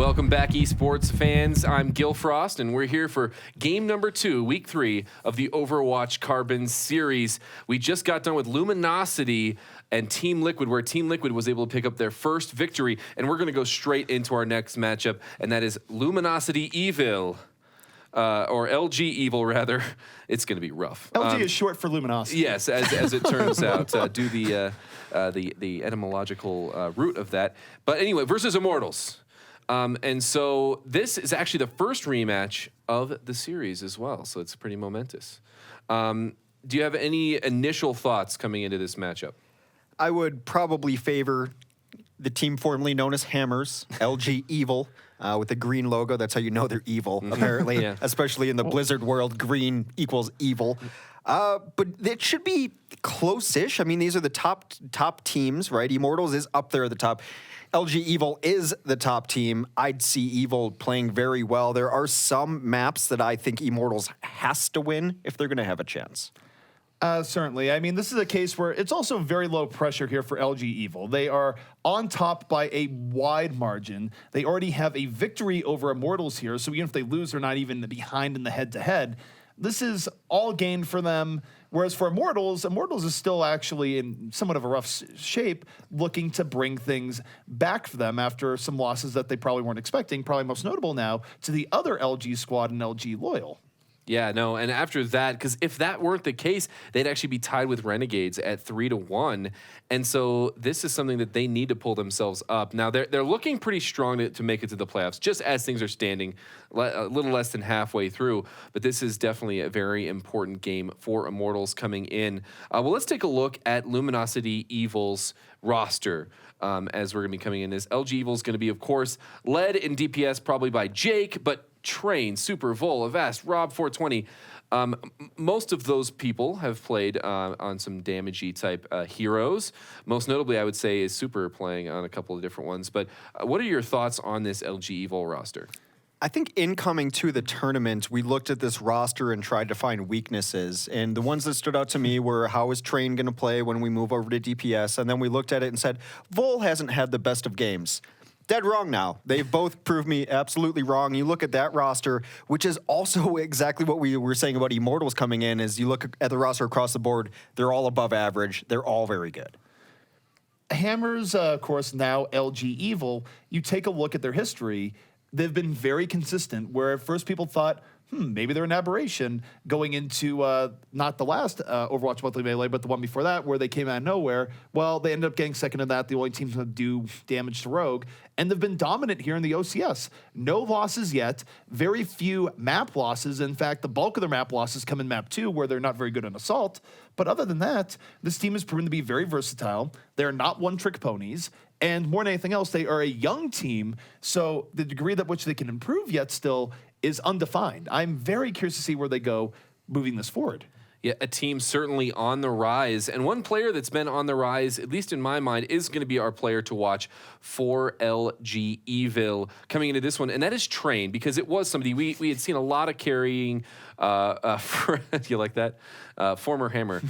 Welcome back, esports fans. I'm Gil Frost, and we're here for game number 2, week 3 of the Overwatch Carbon Series. We just got done with Luminosity and Team Liquid, where Team Liquid was able to pick up their first victory, and we're going to go straight into our next matchup, and that is Luminosity Evil. Or LG Evil, rather. It's going to be rough. LG is short for luminosity. Yes, as it turns out, do the etymological root of that. But anyway, versus Immortals. And so this is actually the first rematch of the series as well, so it's pretty momentous. Do you have any initial thoughts coming into this matchup? I would probably favor the team formerly known as Hammers, LG Evil, with the green logo. That's how you know they're evil, apparently, Yeah. especially in the Blizzard world. Green equals evil. But it should be close-ish. I mean, these are the top teams, right? Immortals is up there at the top. LG Evil is the top team. I'd see Evil playing very well. There are some maps that I think Immortals has to win if they're going to have a chance. Certainly. I mean, this is a case where it's also very low pressure here for LG Evil. They are on top by a wide margin. They already have a victory over Immortals here, so even if they lose, they're not even behind in the head-to-head. This is all gain for them. Whereas for Immortals is still actually in somewhat of a rough shape, looking to bring things back for them after some losses that they probably weren't expecting, probably most notable now to the other LG squad and LG Loyal. Yeah, no, and after that, because if that weren't the case, they'd actually be tied with Renegades at 3-1, and so this is something that they need to pull themselves up. Now, they're looking pretty strong to make it to the playoffs, just as things are standing, a little less than halfway through, but this is definitely a very important game for Immortals coming in. Well, let's take a look at Luminosity Evil's roster. As we're going to be coming in, this LG Evil is going to be, of course, led in DPS probably by Jake, but Train, Super, Vol, Avast, Rob 420. Most of those people have played on some damagey type heroes. Most notably, I would say, is Super playing on a couple of different ones. But what are your thoughts on this LG Evil roster? I think incoming to the tournament, we looked at this roster and tried to find weaknesses. And the ones that stood out to me were, how is Train going to play when we move over to DPS? And then we looked at it and said, Vol hasn't had the best of games. Dead wrong now. They've both proved me absolutely wrong. You look at that roster, which is also exactly what we were saying about Immortals coming in, is you look at the roster across the board, they're all above average. They're all very good. Hammers, of course, now LG Evil, you take a look at their history, they've been very consistent, where at first people thought, maybe they're an aberration going into not the last Overwatch Monthly Melee, but the one before that, where they came out of nowhere. Well, they ended up getting second in that, the only team to do damage to Rogue, and they've been dominant here in the OCS. No losses yet, very few map losses. In fact, the bulk of their map losses come in map 2, where they're not very good on Assault. But other than that, this team has proven to be very versatile. They're not one-trick ponies. And more than anything else, they are a young team, so the degree that which they can improve yet still is undefined. I'm very curious to see where they go moving this forward. Yeah, a team certainly on the rise. And one player that's been on the rise, at least in my mind, is going to be our player to watch for LG Evil coming into this one. And that is Train, because it was somebody we had seen a lot of carrying. You like that? Former Hammer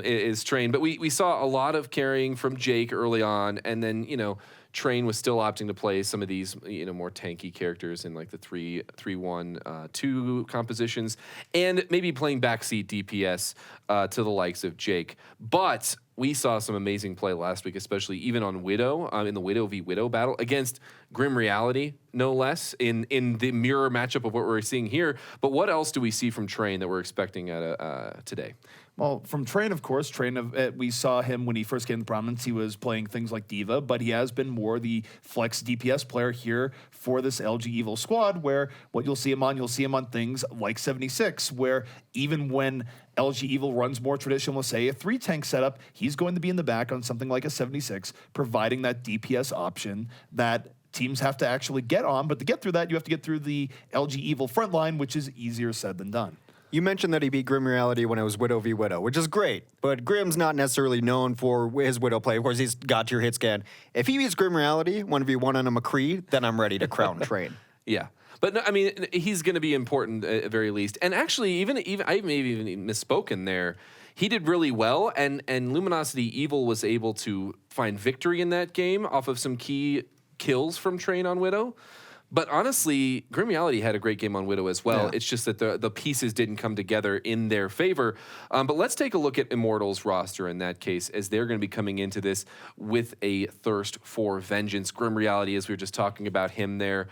is Train. But we saw a lot of carrying from Jake early on. And then, Train was still opting to play some of these, more tanky characters in like the 3-1-2 compositions, and maybe playing backseat DPS to the likes of Jake. But we saw some amazing play last week, especially even on Widow, in the Widow v Widow battle against Grim Reality, no less, in the mirror matchup of what we're seeing here. But what else do we see from Train that we're expecting today? Well, from Train, of course, we saw him when he first came to prominence. He was playing things like Diva, but he has been more the flex DPS player here for this LG Evil squad, where what you'll see him on things like 76, where even when LG Evil runs more traditional, let's say a 3-tank setup, he's going to be in the back on something like a 76, providing that DPS option that teams have to actually get on. But to get through that, you have to get through the LG Evil front line, which is easier said than done. You mentioned that he beat Grim Reality when it was Widow v Widow, which is great, but Grim's not necessarily known for his Widow play. Of course, he's got your hit scan. If he beats Grim Reality 1v1 on a McCree, then I'm ready to crown Train. Yeah. But no, I mean, he's going to be important at very least. And actually, even I may have even misspoken there. He did really well, and Luminosity Evil was able to find victory in that game off of some key kills from Train on Widow. But honestly, Grim Reality had a great game on Widow as well. Yeah. It's just that the pieces didn't come together in their favor. But let's take a look at Immortals' roster in that case, as they're going to be coming into this with a thirst for vengeance. Grim Reality, as we were just talking about him there,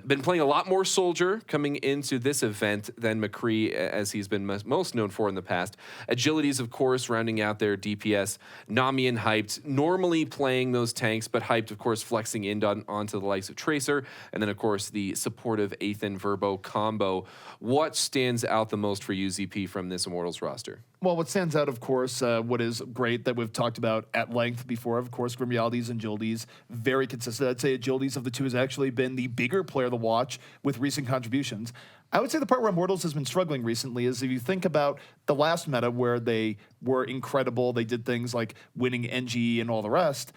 been playing a lot more Soldier coming into this event than McCree, as he's been most known for in the past. Agilities, of course, rounding out their DPS. Nami and Hyped, normally playing those tanks, but Hyped, of course, flexing in onto the likes of Tracer. And then, of course, the supportive Athan Verbo combo. What stands out the most for UZP from this Immortals roster? Well, what stands out, of course, what is great that we've talked about at length before, of course, Grim Realities and Agilities, very consistent. I'd say Agilities of the two has actually been the bigger player to watch with recent contributions. I would say the part where Immortals has been struggling recently is if you think about the last meta where they were incredible, they did things like winning NGE and all the rest.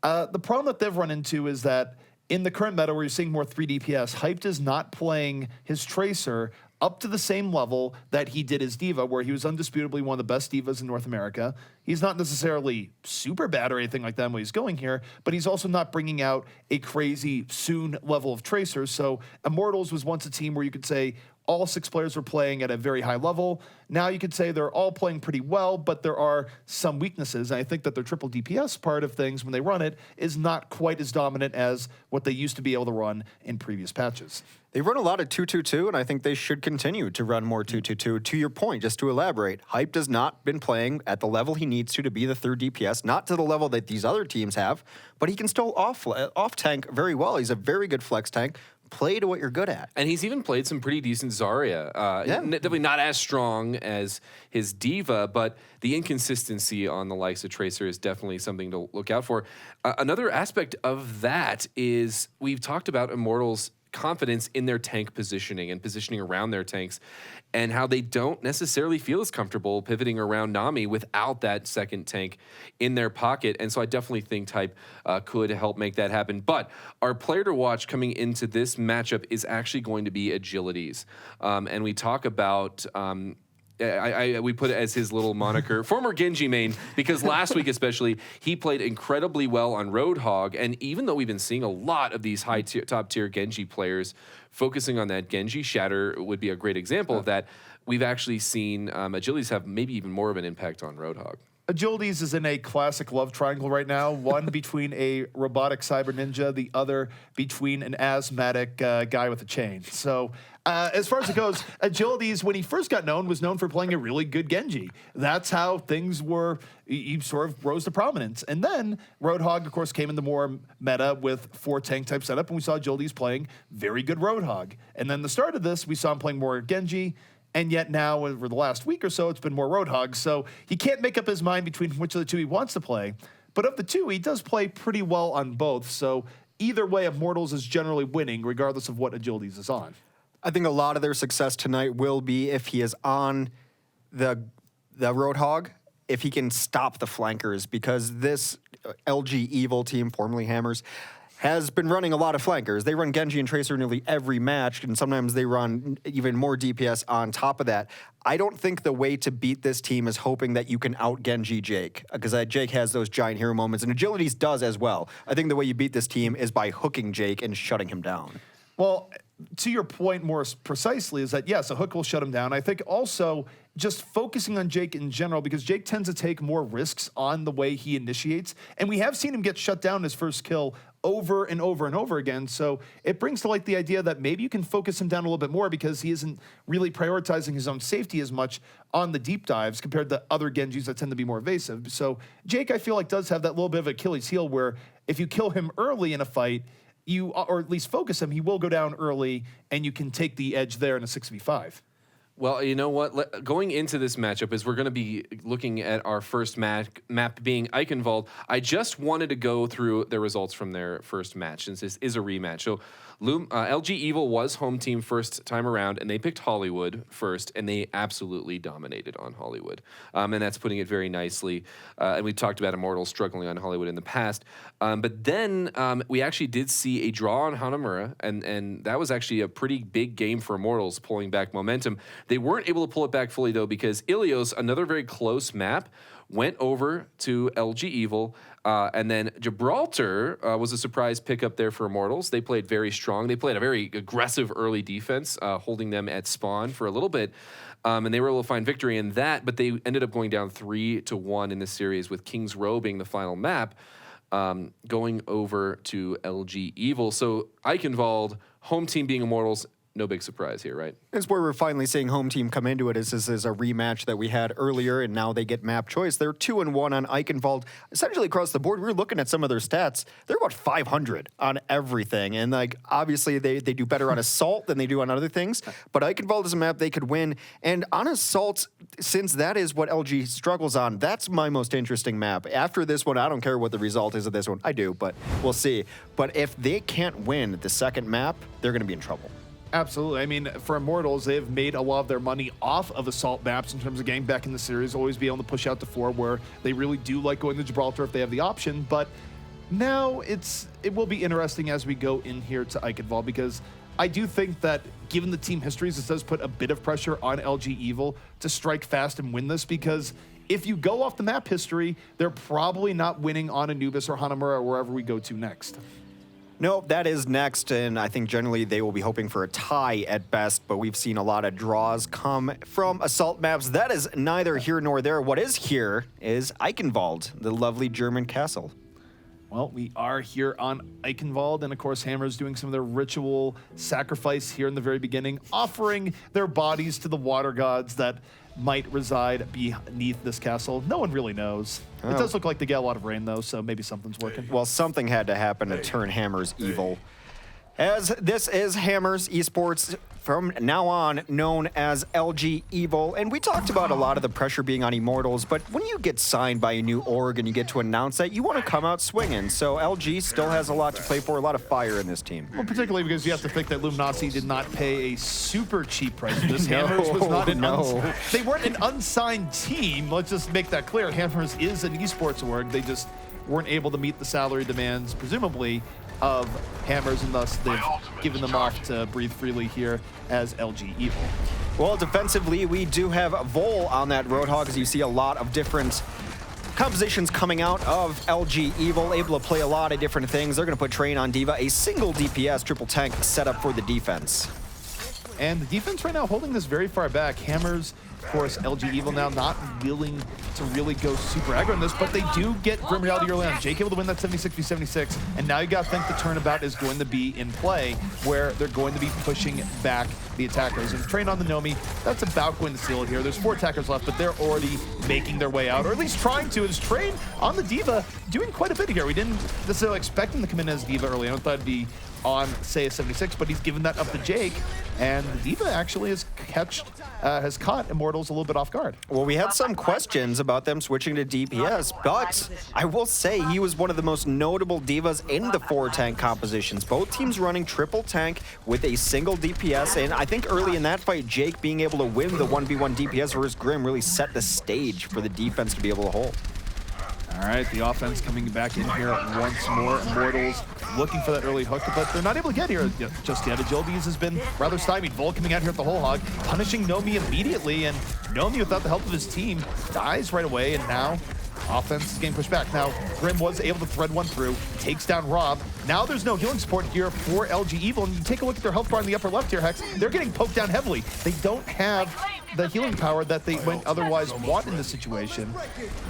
The problem that they've run into is that in the current meta where you're seeing more 3 DPS, Hyped is not playing his Tracer up to the same level that he did his Diva, where he was undisputably one of the best Divas in North America. He's not necessarily super bad or anything like that when he's going here, but he's also not bringing out a crazy soon level of Tracers. So Immortals was once a team where you could say all 6 players were playing at a very high level. Now you could say they're all playing pretty well, but there are some weaknesses. And I think that their triple DPS part of things when they run it is not quite as dominant as what they used to be able to run in previous patches. They run a lot of 2-2-2, and I think they should continue to run more 2-2-2. To your point, just to elaborate, Hype has not been playing at the level he needs to be the third DPS, not to the level that these other teams have, but he can still off-tank very well. He's a very good flex tank. Play to what you're good at. And he's even played some pretty decent Zarya. Definitely not as strong as his Diva, but the inconsistency on the likes of Tracer is definitely something to look out for. Another aspect of that is we've talked about Immortals' confidence in their tank positioning and positioning around their tanks, and how they don't necessarily feel as comfortable pivoting around Nami without that second tank in their pocket. And so I definitely think Type could help make that happen. But our player to watch coming into this matchup is actually going to be Agilities. And we talk about we put it as his little moniker, former Genji main, because last week especially, he played incredibly well on Roadhog, and even though we've been seeing a lot of these top-tier Genji players focusing on that, Genji Shatter would be a great example of that, we've actually seen Agilities have maybe even more of an impact on Roadhog. Agilities is in a classic love triangle right now, one between a robotic cyber ninja, the other between an asthmatic guy with a chain. So as far as it goes, Agilities, when he first got known, was known for playing a really good Genji. That's how things were. He sort of rose to prominence. And then Roadhog, of course, came into more meta with 4 tank type setup, and we saw Agilities playing very good Roadhog. And then the start of this, we saw him playing more Genji. And yet now, over the last week or so, it's been more Roadhog. So he can't make up his mind between which of the two he wants to play. But of the two, he does play pretty well on both. So either way, Immortals is generally winning, regardless of what Agilities is on. I think a lot of their success tonight will be if he is on the Roadhog, if he can stop the flankers, because this LG Evil team, formerly Hammers, has been running a lot of flankers. They run Genji and Tracer nearly every match, and sometimes they run even more DPS on top of that. I don't think the way to beat this team is hoping that you can out-Genji Jake, because Jake has those giant hero moments, and Agilities does as well. I think the way you beat this team is by hooking Jake and shutting him down. Well, to your point more precisely is that, yes, a hook will shut him down. I think also just focusing on Jake in general, because Jake tends to take more risks on the way he initiates, and we have seen him get shut down his first kill over and over and over again. So it brings to light the idea that maybe you can focus him down a little bit more because he isn't really prioritizing his own safety as much on the deep dives compared to other Genjis that tend to be more evasive. So Jake, I feel like, does have that little bit of Achilles heel where if you kill him early in a fight, or at least focus him, he will go down early and you can take the edge there in a 6v5. Well, you know what? Going into this matchup, as we're going to be looking at our first map being Eichenwald, I just wanted to go through the results from their first match, since this is a rematch. So LG Evil was home team first time around, and they picked Hollywood first, and they absolutely dominated on Hollywood. And that's putting it very nicely. And we talked about Immortals struggling on Hollywood in the past. But then we actually did see a draw on Hanamura, and that was actually a pretty big game for Immortals, pulling back momentum. They weren't able to pull it back fully, though, because Ilios, another very close map, went over to LG Evil. And then Gibraltar was a surprise pickup there for Immortals. They played very strong. They played a very aggressive early defense, holding them at spawn for a little bit. And they were able to find victory in that, but they ended up going down 3-1 in this series, with King's Row being the final map, going over to LG Evil. So Eichenwald, home team being Immortals, no big surprise here, right? It's where we're finally seeing home team come into it. This is a rematch that we had earlier, and now they get map choice. They're 2-1 on Eichenwald. Essentially across the board, we were looking at some of their stats. They're about 500 on everything. And like obviously they do better on Assault than they do on other things. But Eichenwald is a map they could win. And on Assault, since that is what LG struggles on, that's my most interesting map. After this one, I don't care what the result is of this one. I do, but we'll see. But if they can't win the second map, they're going to be in trouble. Absolutely. I mean, for Immortals, they've made a lot of their money off of Assault maps in terms of getting back in the series, always be able to push out to 4, where they really do like going to Gibraltar if they have the option. But now it will be interesting as we go in here to Eichenwald, because I do think that given the team histories, this does put a bit of pressure on LG Evil to strike fast and win this, because if you go off the map history, they're probably not winning on Anubis or Hanamura or wherever we go to next. No, that is next, and I think generally they will be hoping for a tie at best, but we've seen a lot of draws come from Assault maps. That is neither here nor there. What is here is Eichenwald, the lovely German castle. Well, we are here on Eichenwald, and of course Hammer's doing some of their ritual sacrifice here in the very beginning, offering their bodies to the water gods that might reside beneath this castle. No one really knows. It does look like they get a lot of rain, though, so maybe something's working. Well, something had to happen to turn Hammers evil. As this is Hammers Esports, from now on known as LG Evil, and we talked about a lot of the pressure being on Immortals, but when you get signed by a new org and you get to announce that, you want to come out swinging. So LG still has a lot to play for, a lot of fire in this team. Well, particularly because you have to think that Luminosity did not pay a super cheap price for this. Hammers was not they weren't an unsigned team. Let's just make that clear. Hammers is an esports org. They just weren't able to meet the salary demands, presumably, of Hammers, and thus they've given them off to breathe freely here as LG Evil. Well, defensively, we do have Vol on that Roadhog, as you see a lot of different compositions coming out of LG Evil, able to play a lot of different things. They're going to put Train on D.Va, a single DPS triple tank setup for the defense. And the defense right now holding this very far back. Hammers, of course, LG Evil now not willing to really go super aggro in this, but they do get Grim Reality early on. Jake able to win that 76v76, and now you got to think the turnabout is going to be in play, where they're going to be pushing back the attackers. And Train on the Nomi, that's about going to seal it here. There's 4 attackers left, but they're already making their way out, or at least trying to. Is Train on the D.Va doing quite a bit here. We didn't necessarily expect him to come in as D.Va early on. I thought it'd be on, say, a 76, but he's given that up to Jake, and the D.Va actually has caught Immortals a little bit off guard. Well, we had some questions about them switching to DPS, but I will say he was one of the most notable D.Vas in the 4-tank compositions. Both teams running triple tank with a single DPS, and I think early in that fight, Jake being able to win the 1v1 DPS versus Grim really set the stage for the defense to be able to hold. All right, the offense coming back in here once more. Immortals looking for that early hook, but they're not able to get here just yet. Agilities has been rather stymied. Vol coming out here at the whole hog, punishing Nomi immediately, and Nomi, without the help of his team, dies right away, and now offense is getting pushed back. Now, Grim was able to thread one through, takes down Rob. Now there's no healing support here for LG Evil, and you take a look at their health bar in the upper left here, Hex. They're getting poked down heavily. They don't have the healing power that they might otherwise want in this situation.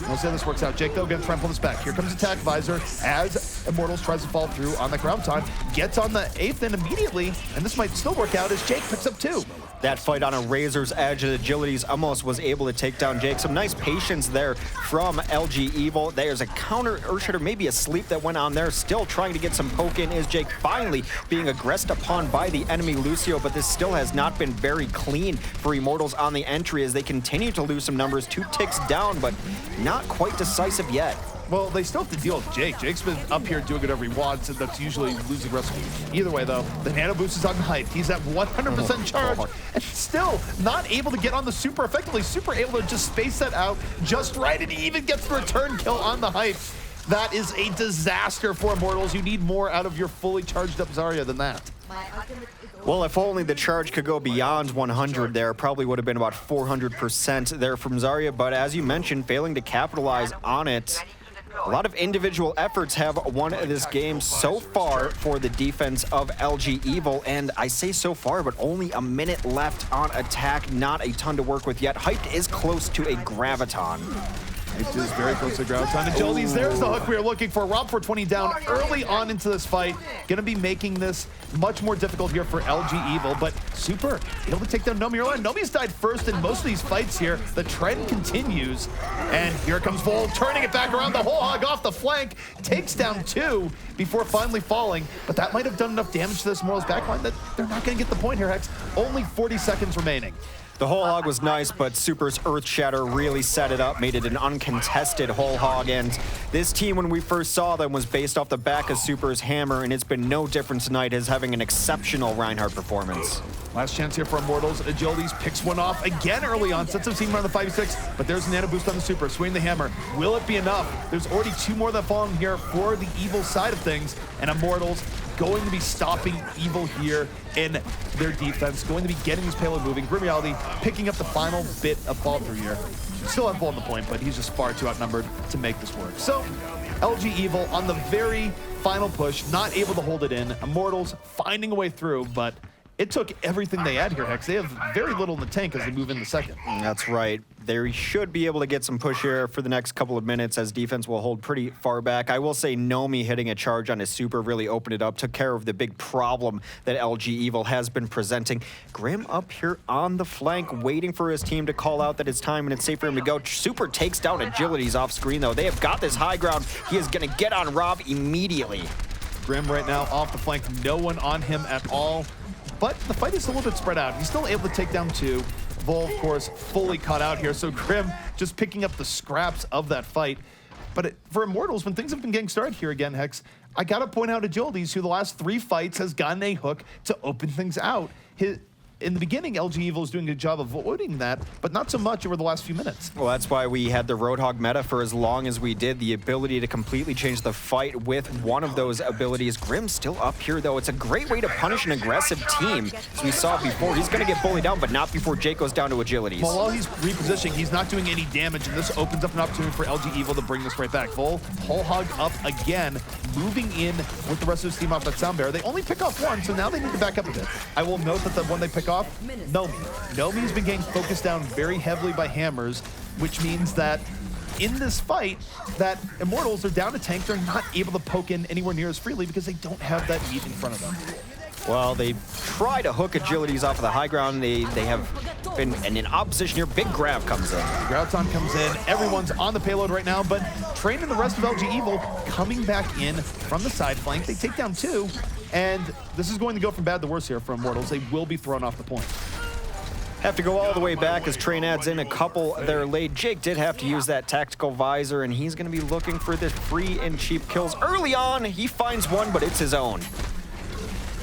We'll see how this works out. Jake, though, gonna try and pull this back. Here comes Attack Visor as Immortals tries to fall through on the ground time. Gets on the 8th and immediately, and this might still work out as Jake picks up 2. That fight on a razor's edge, and Agilities almost was able to take down Jake. Some nice patience there from LG Evil. There's a counter Earthshatter, maybe a sleep that went on there. Still trying to get some poke in is Jake, finally being aggressed upon by the enemy Lucio, but this still has not been very clean for Immortals on the entry as they continue to lose some numbers. 2 ticks down, but not quite decisive yet. Well, they still have to deal with Jake. Jake's been up here doing whatever he wants, and that's usually losing recipe. Either way, though, the nano boost is on the height. He's at 100% charge, and still not able to get on the super effectively. Super able to just space that out just right, and he even gets the return kill on the height. That is a disaster for Immortals. You need more out of your fully charged up Zarya than that. Well, if only the charge could go beyond 100 there, probably would have been about 400% there from Zarya, but as you mentioned, failing to capitalize on it. A lot of individual efforts have won this game so far for the defense of LG Evil, and I say so far, but only a minute left on attack. Not a ton to work with yet. Hyped is close to a Graviton. It is very close to Graviton. Agilities, there's the hook we were looking for. Rob 420 down early on into this fight. Going to be making this much more difficult here for LG Evil, but Super able to take down Nomi early on. Nomi's died first in most of these fights here. The trend continues, and here comes Vol, turning it back around. The whole hog off the flank, takes down 2 before finally falling, but that might have done enough damage to this Immortals backline that they're not going to get the point here, Hex. Only 40 seconds remaining. The whole hog was nice, but Super's Earth Shatter really set it up, made it an uncontested whole hog, and this team, when we first saw them, was based off the back of Super's hammer, and it's been no different tonight as having an exceptional Reinhardt performance. Last chance here for Immortals. Agilities picks one off again early on, sets him seam around the 5-6, but there's a nano boost on the Super, swing the hammer. Will it be enough? There's already 2 more that fall in here for the Evil side of things, and Immortals going to be stopping Evil here in their defense, going to be getting his payload moving. Grim Reality picking up the final bit of fall through here. Still have Vol on the point, but he's just far too outnumbered to make this work. So, LG Evil on the very final push, not able to hold it in. Immortals finding a way through, but it took everything they had here, Hex. They have very little in the tank as they move into second. That's right. They should be able to get some push here for the next couple of minutes as defense will hold pretty far back. I will say Nomi hitting a charge on his Super really opened it up, took care of the big problem that LG Evil has been presenting. Grim up here on the flank, waiting for his team to call out that it's time and it's safe for him to go. Super takes down Agilities off screen, though. They have got this high ground. He is going to get on Rob immediately. Grim right now off the flank, no one on him at all. But the fight is a little bit spread out. He's still able to take down 2. Vol, of course, fully caught out here. So Grim just picking up the scraps of that fight. But for Immortals, when things have been getting started here again, Hex, I got to point out Agilities, who the last 3 fights has gotten a hook to open things out. In the beginning, LG Evil is doing a good job of avoiding that, but not so much over the last few minutes. Well, that's why we had the Roadhog meta for as long as we did, the ability to completely change the fight with one of those abilities. Grim's still up here, though. It's a great way to punish an aggressive team. As we saw before, he's going to get bullied down, but not before Jake goes down to Agilities. Well, while he's repositioning, he's not doing any damage, and this opens up an opportunity for LG Evil to bring this right back. Vol, whole hog up again, moving in with the rest of his team off that sound barrier. They only pick off 1, so now they need to back up a bit. I will note that the one they pick off, Nomi. Nomi's been getting focused down very heavily by hammers, which means that in this fight, that Immortals are down a tank. They're not able to poke in anywhere near as freely because they don't have that meat in front of them. Well, they try to hook Agilities off of the high ground. They have been in opposition here. Big grab comes in. Graviton comes in. Everyone's on the payload right now, but Train and the rest of LG Evil coming back in from the side flank. They take down 2, and this is going to go from bad to worse here for Immortals. They will be thrown off the point. Have to go all the way back as Train adds in a couple there late. Jake did have to use that tactical visor, and he's going to be looking for the free and cheap kills. Early on, he finds one, but it's his own.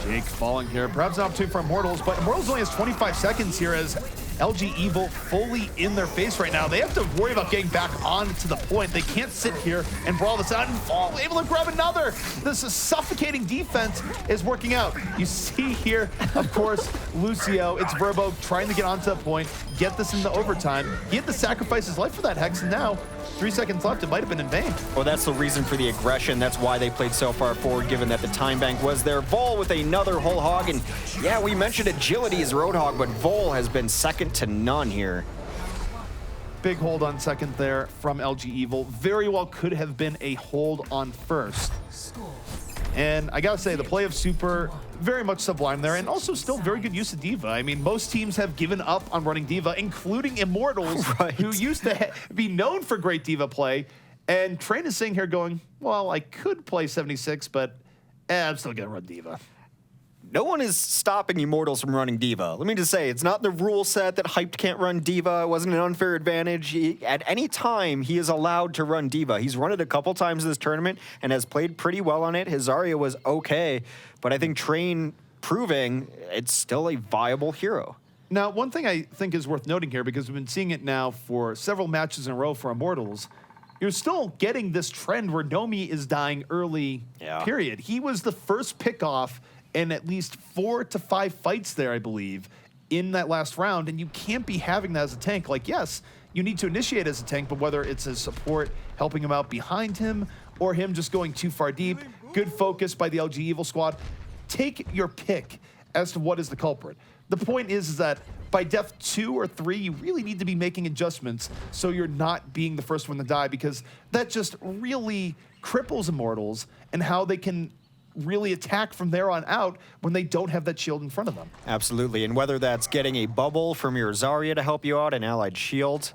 Jake falling here. Perhaps an opportunity for Immortals, but Immortals only has 25 seconds here as LG Evil fully in their face right now. They have to worry about getting back onto the point. They can't sit here and brawl this out and fall, able to grab another. This suffocating defense is working out. You see here, of course, Lucio, it's Verbo trying to get onto the point, get this into overtime. He had to sacrifice his life for that, Hex, and now 3 seconds left. It might have been in vain. Well, that's the reason for the aggression. That's why they played so far forward, given that the time bank was there. Vol with another whole hog, and yeah, we mentioned agility as Roadhog, but Vol has been second to none here. Big hold on second there from LG Evil. Very well could have been a hold on first. And I gotta say, the play of Super, very much sublime there, and also still very good use of Diva. I mean, most teams have given up on running Diva, including Immortals, right, who used to be known for great Diva play. And Train is sitting here going, well, I could play 76, but I'm still gonna run Diva. No one is stopping Immortals from running Diva. Let me just say, it's not the rule set that Hyped can't run Diva. It wasn't an unfair advantage. At any time, he is allowed to run Diva. He's run it a couple times this tournament and has played pretty well on it. His Zarya was okay, but I think Train proving it's still a viable hero. Now, one thing I think is worth noting here, because we've been seeing it now for several matches in a row for Immortals, you're still getting this trend where Nomi is dying early, period. He was the first pick-off in at least 4 to 5 fights there, I believe, in that last round, and you can't be having that as a tank. Like, yes, you need to initiate as a tank, but whether it's as support helping him out behind him or him just going too far deep, good focus by the LG Evil squad. Take your pick as to what is the culprit. The point is that by def 2 or 3, you really need to be making adjustments so you're not being the first one to die, because that just really cripples Immortals and how they can really attack from there on out when they don't have that shield in front of them. Absolutely, and whether that's getting a bubble from your Zarya to help you out, an allied shield,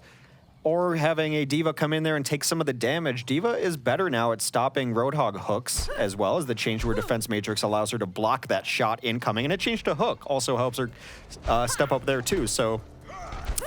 or having a D.Va come in there and take some of the damage. D.Va is better now at stopping Roadhog hooks, as well as the change to her defense matrix allows her to block that shot incoming, and a change to hook also helps her step up there too. So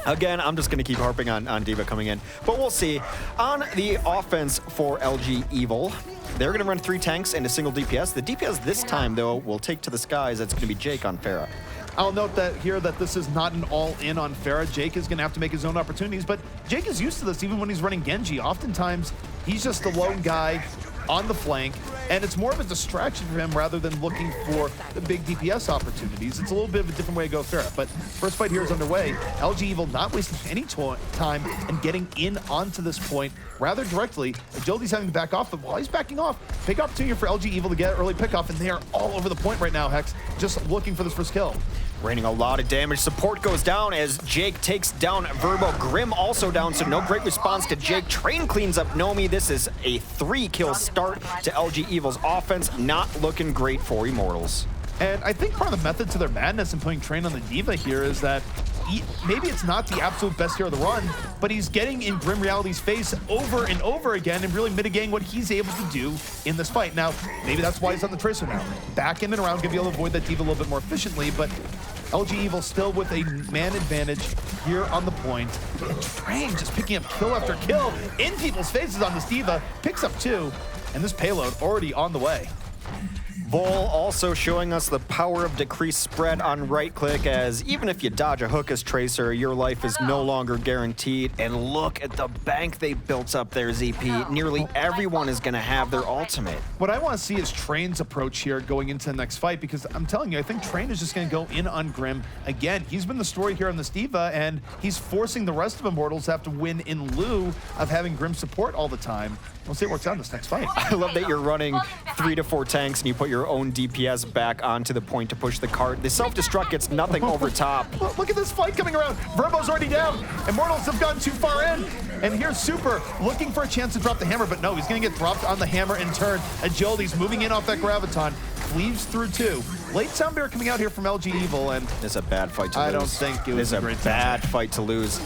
again, I'm just going to keep harping on D.Va coming in, but we'll see. On the offense for LG Evil, they're going to run 3 tanks and a single DPS. The DPS this time, though, will take to the skies. That's going to be Jake on Pharah. I'll note that here that this is not an all-in on Pharah. Jake is going to have to make his own opportunities, but Jake is used to this even when he's running Genji. Oftentimes, he's just the lone guy on the flank, and it's more of a distraction for him rather than looking for the big DPS opportunities. It's a little bit of a different way to go Pharah, but first fight here is underway. LG Evil not wasting any time and getting in onto this point rather directly. Agility's having to back off, but while he's backing off, big opportunity for LG Evil to get early pickoff, and they are all over the point right now, Hex, just looking for this first kill. Raining a lot of damage. Support goes down as Jake takes down Verbo. Grim also down, so no great response to Jake. Train cleans up Nomi. This is a 3-kill start to LG Evil's offense. Not looking great for Immortals. And I think part of the method to their madness in putting Train on the D.Va here is that maybe it's not the absolute best hero of the run, but he's getting in Grim Reality's face over and over again and really mitigating what he's able to do in this fight. Now, maybe that's why he's on the Tracer now. Back in and around, gonna be able to avoid that D.Va a little bit more efficiently, but LG Evil still with a man advantage here on the point. And Train just picking up kill after kill in people's faces on this D.Va, picks up 2, and this payload already on the way. Vol also showing us the power of decreased spread on right click, as even if you dodge a hook as Tracer, your life is no longer guaranteed. And look at the bank they built up there, ZP. Nearly everyone is going to have their ultimate. What I want to see is Train's approach here going into the next fight, because I'm telling you, I think Train is just going to go in on Grim again. He's been the story here on this D.Va, and he's forcing the rest of Immortals to have to win in lieu of having Grim support all the time. We'll see what works out in this next fight. I love that you're running 3 to 4 tanks and you put your own DPS back onto the point to push the cart. The self-destruct gets nothing over top. Look at this fight coming around. Verbo's already down. Immortals have gone too far in. And here's Super looking for a chance to drop the hammer, but no, he's going to get dropped on the hammer in turn. Agility's moving in off that Graviton. Cleaves through 2. Late Sound Bear coming out here from LG Evil, and it's a bad fight to lose. I don't think it was a bad fight to lose.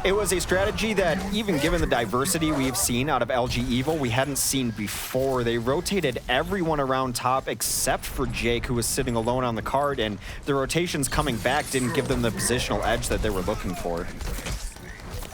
It was a strategy that, even given the diversity we've seen out of LG Evil, we hadn't seen before. They rotated everyone around top except for Jake, who was sitting alone on the card, and the rotations coming back didn't give them the positional edge that they were looking for.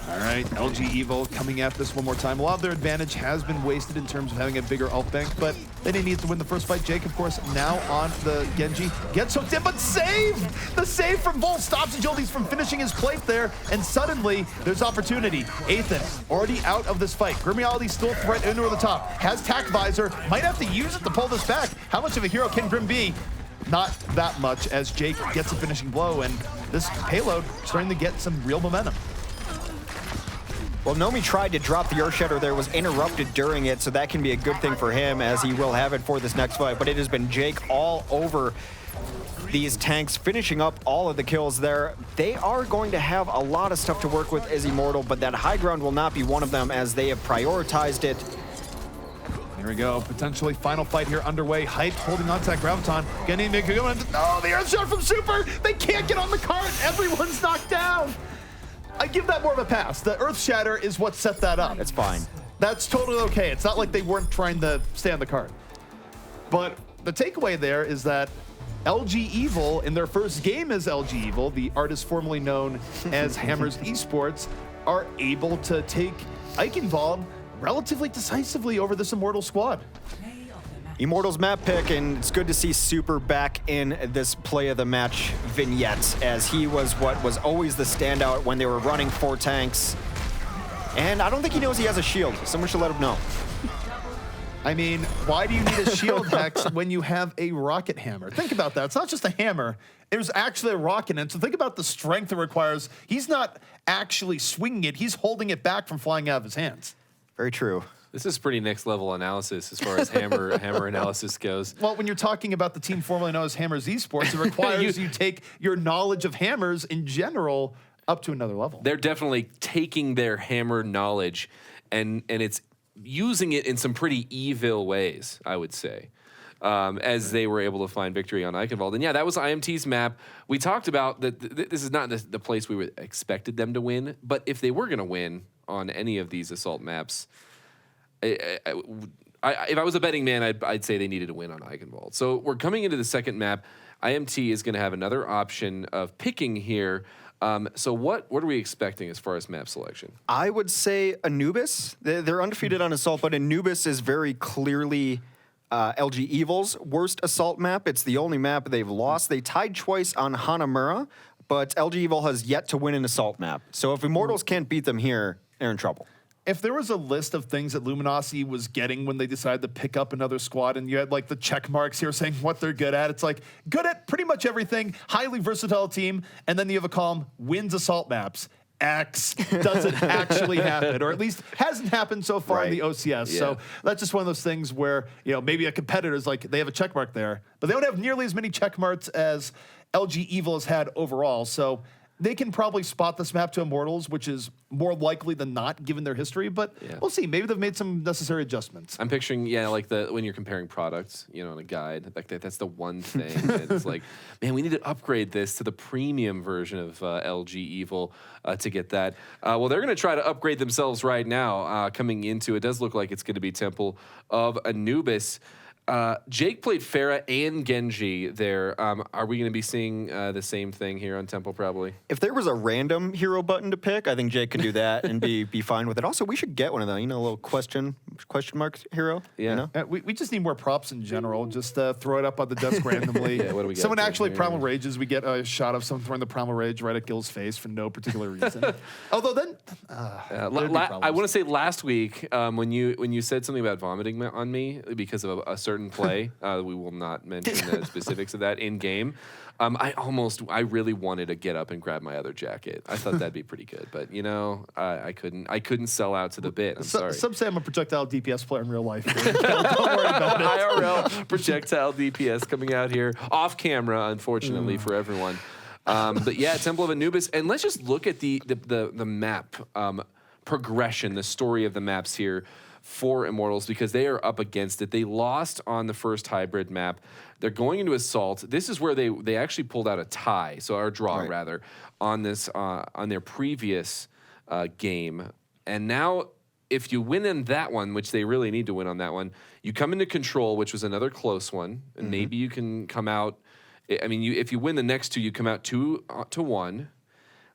All right, LG Evil coming at this one more time. A lot of their advantage has been wasted in terms of having a bigger ult bank, but they didn't need to win the first fight. Jake, of course, now on the Genji. Gets hooked in, but save! The save from Vol stops Agilities from finishing his plate there, and suddenly there's opportunity. Ethan already out of this fight. Grim Reality still threat into the top. Has Tac Visor, might have to use it to pull this back. How much of a hero can Grim be? Not that much, as Jake gets a finishing blow, and this payload starting to get some real momentum. Well, Nomi tried to drop the Earthshatter there, was interrupted during it, so that can be a good thing for him, as he will have it for this next fight. But it has been Jake all over these tanks, finishing up all of the kills there. They are going to have a lot of stuff to work with as Immortal, but that high ground will not be one of them, as they have prioritized it. Here we go, potentially final fight here underway. Hype holding on to that Graviton. Getting the Earthshatter from Super! They can't get on the cart! Everyone's knocked down! I give that more of a pass. The Earth Shatter is what set that up. It's fine. That's totally okay. It's not like they weren't trying to stay on the card. But the takeaway there is that LG Evil, in their first game as LG Evil, the artist formerly known as Hammers Esports, are able to take Eichenwald relatively decisively over this Immortal squad. Immortals map pick, and it's good to see Super back in this play of the match vignette, as he was what was always the standout when they were running 4 tanks. And I don't think he knows he has a shield. Someone should let him know. I mean, why do you need a shield, Hex, when you have a rocket hammer? Think about that. It's not just a hammer. It was actually a rocket. And so think about the strength it requires. He's not actually swinging it. He's holding it back from flying out of his hands. Very true. This is pretty next level analysis as far as hammer analysis goes. Well, when you're talking about the team formerly known as Hammers Esports, it requires you take your knowledge of hammers in general up to another level. They're definitely taking their hammer knowledge and it's using it in some pretty evil ways, I would say, as they were able to find victory on Eichenwald. And yeah, that was IMT's map. We talked about that this is not the place we expected them to win, but if they were going to win on any of these assault maps, if I was a betting man, I'd say they needed to win on Eichenwald. So we're coming into the second map. IMT is going to have another option of picking here. So what are we expecting as far as map selection? I would say Anubis. They're undefeated on Assault, but Anubis is very clearly LG Evil's worst Assault map. It's the only map they've lost. They tied twice on Hanamura, but LG Evil has yet to win an Assault map. So if Immortals can't beat them here, they're in trouble. If there was a list of things that Luminosity was getting when they decided to pick up another squad, and you had like the check marks here saying what they're good at, it's like good at pretty much everything, highly versatile team, and then you have a column, wins assault maps. X doesn't actually happen, or at least hasn't happened so far in the OCS. Yeah. So that's just one of those things where, you know, maybe a competitor's like, they have a check mark there, but they don't have nearly as many check marks as LG Evil has had overall. So they can probably spot this map to Immortals, which is more likely than not given their history, but we'll see. Maybe they've made some necessary adjustments. I'm picturing, like when you're comparing products, in a guide, like that's the one thing. It's like, man, we need to upgrade this to the premium version of LG Evil to get that. Well, they're going to try to upgrade themselves right now. Coming into it does look like it's going to be Temple of Anubis. Jake played Pharah and Genji there. Are we going to be seeing the same thing here on Temple probably? If there was a random hero button to pick, I think Jake can do that and be fine with it. Also, we should get one of them, a little question mark hero. Yeah. We just need more props in general. Just throw it up on the desk randomly. What do we got? Someone actually Primal Rages. We get a shot of someone throwing the Primal Rage right at Gil's face for no particular reason. Although then, I want to say last week when you said something about vomiting on me because of a certain play, we will not mention the specifics of that in game. I really wanted to get up and grab my other jacket. I thought that'd be pretty good, but I couldn't sell out to the bit. I'm sorry. Some say I'm a projectile DPS player in real life. Don't worry about it. IRL projectile DPS coming out here off camera, unfortunately for everyone. But yeah, Temple of Anubis, and let's just look at the map progression, the story of the maps here for Immortals, because they are up against it. They lost on the first hybrid map. They're going into Assault. This is where they actually pulled out a tie, or draw rather, on this on their previous game. And now, if you win in that one, which they really need to win on that one, you come into Control, which was another close one, and maybe you can come out. I mean, if you win the next two, you come out 2-1.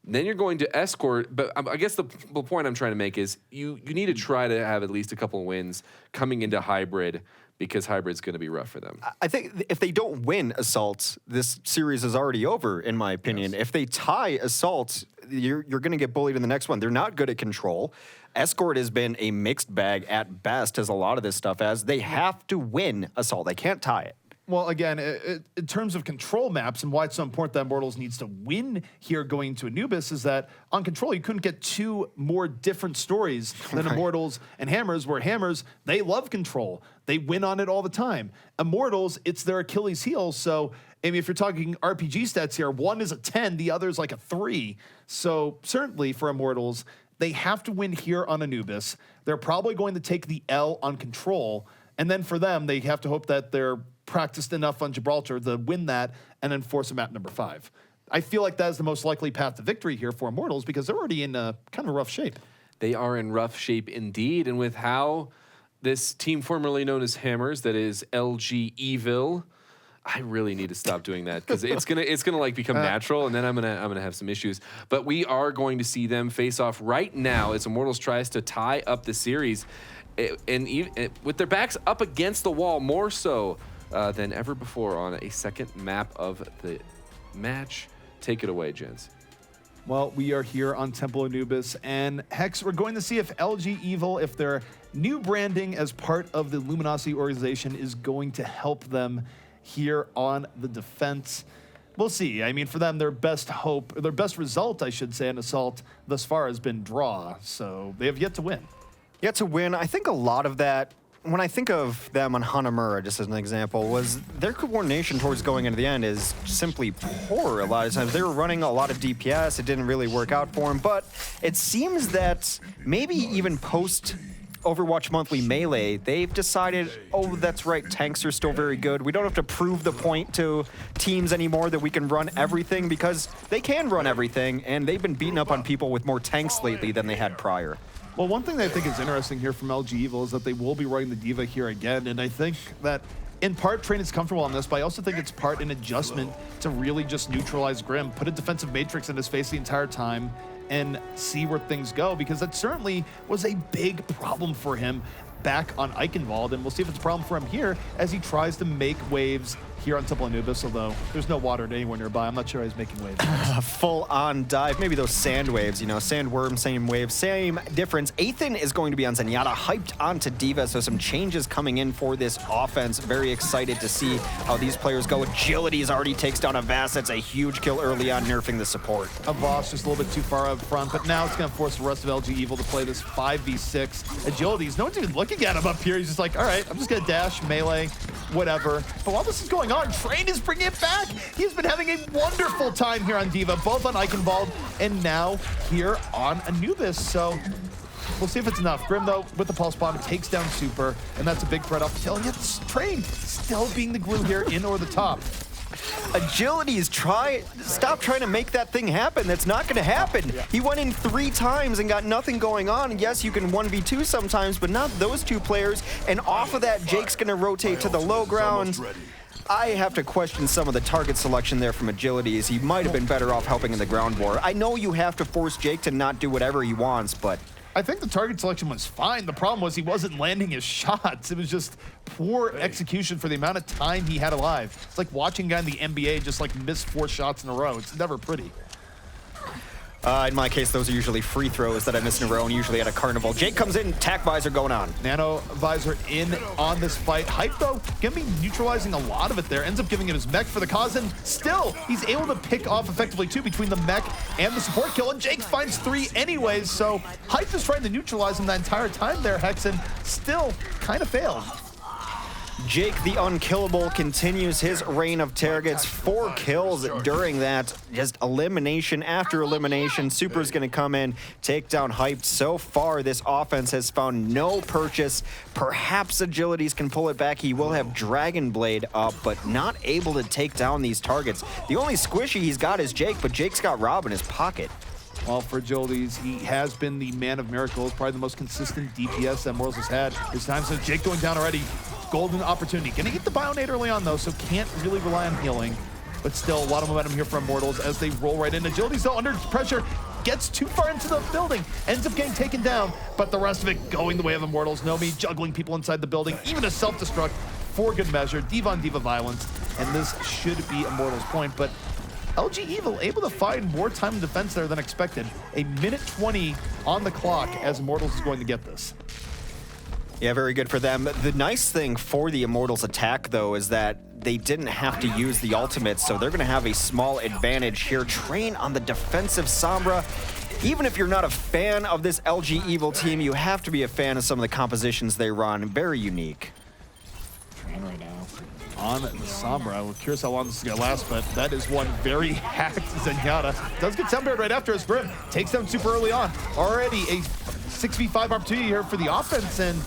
Then you're going to Escort, but I guess the point I'm trying to make is you need to try to have at least a couple of wins coming into Hybrid, because Hybrid's going to be rough for them. I think if they don't win Assault, this series is already over, in my opinion. Yes. If they tie Assault, you're going to get bullied in the next one. They're not good at Control. Escort has been a mixed bag at best, as a lot of this stuff has. They have to win Assault. They can't tie it. Well, again, in terms of Control maps and why it's so important that Immortals needs to win here going to Anubis is that on Control, you couldn't get two more different stories than Immortals and Hammers, where Hammers, they love Control. They win on it all the time. Immortals, it's their Achilles heel. So, I mean, if you're talking RPG stats here, one is a 10, the other is like a 3. So certainly for Immortals, they have to win here on Anubis. They're probably going to take the L on Control. And then for them, they have to hope that they're practiced enough on Gibraltar to win that and then force them at number 5. I feel like that is the most likely path to victory here for Immortals, because they're already in kind of a rough shape. They are in rough shape indeed, and with how this team formerly known as Hammers, that is LG Evil, I really need to stop doing that, because it's gonna like become natural, and then I'm gonna have some issues. But we are going to see them face off right now as Immortals tries to tie up the series, and with their backs up against the wall more so than ever before on a second map of the match. Take it away, gents. Well, we are here on Temple Anubis, and Hex, we're going to see if LG Evil, if their new branding as part of the Luminosity organization is going to help them here on the defense. We'll see. I mean, for them, their best hope, their best result, I should say, in Assault thus far has been draw, so they have yet to win. Yet to win. I think a lot of that, when I think of them on Hanamura, just as an example, was their coordination towards going into the end is simply poor a lot of times. They were running a lot of DPS. It didn't really work out for them. But it seems that maybe even post Overwatch Monthly Melee, they've decided, oh, that's right, tanks are still very good. We don't have to prove the point to teams anymore that we can run everything, because they can run everything, and they've been beating up on people with more tanks lately than they had prior. Well, one thing that I think is interesting here from LG Evil is that they will be running the Diva here again, and I think that in part Train is comfortable on this, but I also think it's part an adjustment to really just neutralize Grim, put a defensive matrix in his face the entire time, and see where things go, because that certainly was a big problem for him back on Eichenwald, and we'll see if it's a problem for him here as he tries to make waves here on Temple Anubis, although there's no water anywhere nearby. I'm not sure he's making waves. A full-on dive. Maybe those sand waves, you know, sandworm, same wave, same difference. Ethan is going to be on Zenyatta, hyped onto D.Va, so some changes coming in for this offense. Very excited to see how these players go. Agilities already takes down a Vast. That's a huge kill early on, nerfing the support. A Voss just a little bit too far up front, but now it's going to force the rest of LG Evil to play this 5v6. Agilities, no one's even looking at him up here. He's just like, all right, I'm just going to dash, melee, whatever. But while this is going on, Train is bringing it back. He's been having a wonderful time here on D.Va, both on Eichenwald and now here on Anubis. So we'll see if it's enough. Grim, though, with the Pulse Bomb, takes down Super, and that's a big threat off the kill. And yet Train still being the glue here in or the top. Agilities, stop trying to make that thing happen. That's not going to happen. Yeah. He went in 3 times and got nothing going on. Yes, you can 1v2 sometimes, but not those 2 players. And off of that, Jake's going to rotate to the low ground. I have to question some of the target selection there from Agilities. He might have been better off helping in the ground war. I know you have to force Jake to not do whatever he wants, but I think the target selection was fine. The problem was he wasn't landing his shots. It was just poor execution for the amount of time he had alive. It's like watching a guy in the NBA just like miss 4 shots in a row. It's never pretty. in my case, those are usually free throws that I miss in a row, and usually at a carnival. Jake comes in, tack visor going on. Nano visor in on this fight. Hype, though, gonna be neutralizing a lot of it there. Ends up giving him his mech for the cause, and still, he's able to pick off effectively, too, between the mech and the support kill, and Jake finds 3 anyways, so Hype is trying to neutralize him that entire time there, Hexen. Still kind of failed. Jake the Unkillable continues his reign of targets. 4 kills during that. Just elimination after elimination. Super's going to come in, take down Hyped. So far, this offense has found no purchase. Perhaps Agilities can pull it back. He will have Dragon Blade up, but not able to take down these targets. The only squishy he's got is Jake, but Jake's got Rob in his pocket. Well, for Agilities, he has been the man of miracles, probably the most consistent DPS that Immortals has had. His time, so Jake going down already. Golden opportunity. Gonna get the Bionade early on, though, so can't really rely on healing. But still, a lot of momentum here for Immortals as they roll right in. Agilities, though, under pressure, gets too far into the building, ends up getting taken down, but the rest of it going the way of Immortals. Nomi juggling people inside the building, even a self-destruct for good measure. Diva on Diva violence, and this should be Immortals' point, but LG Evil able to find more time in defense there than expected. A minute 20 on the clock as Immortals is going to get this. Yeah, very good for them. The nice thing for the Immortals attack, though, is that they didn't have to use the ultimate, so they're going to have a small advantage here. Train on the defensive Sombra. Even if you're not a fan of this LG Evil team, you have to be a fan of some of the compositions they run. Very unique. Train right now on the Sombra. We're curious how long this is going to last, but that is one very hacked Zenyatta. Does get Sunbird right after his Grim. Takes them super early on. Already a 6v5 opportunity here for the offense, and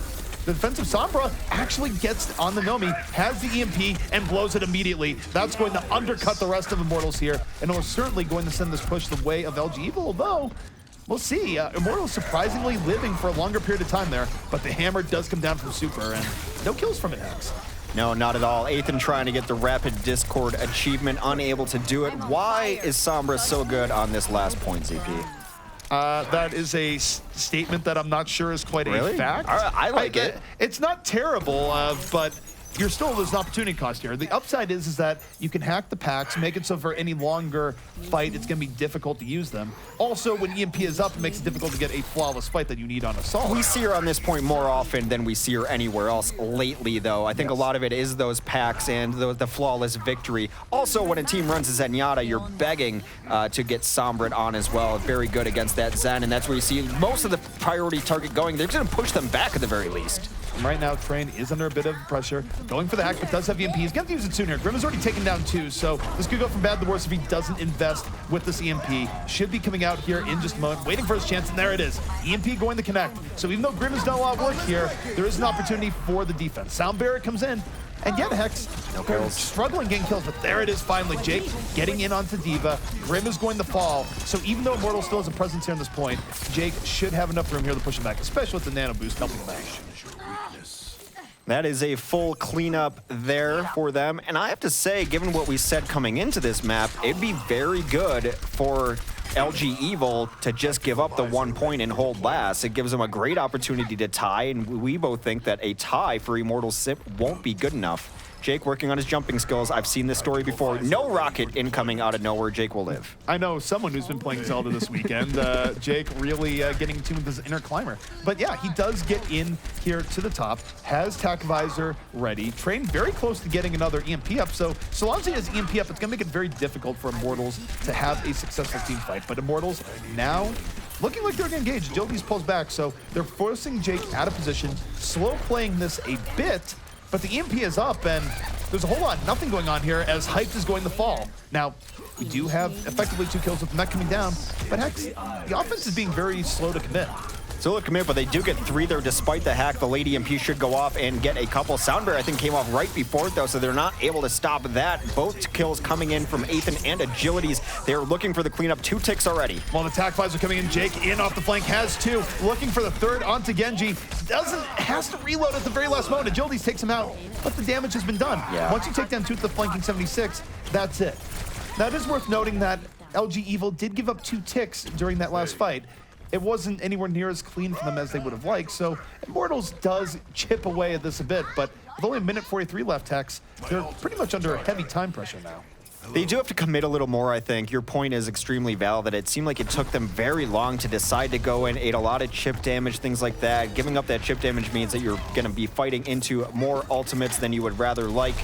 the defensive Sombra actually gets on the Nomi, has the EMP, and blows it immediately. That's going to undercut the rest of Immortals here, and it was certainly going to send this push the way of LG Evil, although we'll see. Immortals surprisingly living for a longer period of time there, but the hammer does come down from Super, and no kills from it, Hex. No, not at all. Ethan trying to get the Rapid Discord achievement, unable to do it. Why is Sombra so good on this last point, ZP? That is a statement that I'm not sure is quite Really? a fact. I like it. It's not terrible, but there's an opportunity cost here. The upside is that you can hack the packs, make it so for any longer fight, it's going to be difficult to use them. Also, when EMP is up, it makes it difficult to get a flawless fight that you need on Assault. We see her on this point more often than we see her anywhere else lately, though. I think a lot of it is those packs and the flawless victory. Also, when a team runs a Zenyatta, you're begging to get Sombra on as well. Very good against that Zen, and that's where you see most of the priority target going. They're going to push them back at the very least. Right now, Train is under a bit of pressure. Going for the hack, but does have EMP. He's going to use it soon here. Grim has already taken down 2, so this could go from bad to worse if he doesn't invest with this EMP. Should be coming out here in just a moment, waiting for his chance, and there it is. EMP going to connect. So even though Grim has done a lot of work here, there is an opportunity for the defense. Sound Barrier comes in, and yet Hex, they're struggling getting kills, but there it is finally. Jake getting in onto D.Va. Grim is going to fall. So even though Immortal still has a presence here on this point, Jake should have enough room here to push him back, especially with the nano boost helping him out. That is a full cleanup there for them. And I have to say, given what we said coming into this map, it'd be very good for LG Evil to just give up the 1 point and hold last. It gives them a great opportunity to tie, and we both think that a tie for Immortals SIP won't be good enough. Jake working on his jumping skills. I've seen this story before. No rocket incoming out of nowhere. Jake will live. I know someone who's been playing Zelda this weekend. Jake really getting tuned with his inner climber. But yeah, he does get in here to the top, has Tac Visor ready, Train very close to getting another EMP up. So long as he has EMP up, it's going to make it very difficult for Immortals to have a successful team fight. But Immortals now looking like they're going to engage. Jildi's pulls back, so they're forcing Jake out of position, slow playing this a bit. But the EMP is up, and there's a whole lot nothing going on here as Hyped is going to fall. Now, we do have effectively 2 kills with the mech coming down, but Hex, the offense is being very slow to commit. Still a commit, but they do get 3 there despite the hack. The Lady EMP should go off and get a couple. Soundbear, I think, came off right before it, though, so they're not able to stop that. Both kills coming in from Ethan and Agilities. They're looking for the cleanup. 2 ticks already. While the attack visor coming in, Jake in off the flank, has 2. Looking for the 3rd onto Genji. Has to reload at the very last moment. Agilities takes him out, but the damage has been done. Yeah. Once you take down 2 with the flanking 76, that's it. Now, it is worth noting that LG Evil did give up 2 ticks during that last fight. It wasn't anywhere near as clean for them as they would have liked, so Immortals does chip away at this a bit, but with only 1:43 left, Hex, they're pretty much under heavy time pressure now. They do have to commit a little more, I think. Your point is extremely valid. It seemed like it took them very long to decide to go in, ate a lot of chip damage, things like that. Giving up that chip damage means that you're going to be fighting into more ultimates than you would rather like.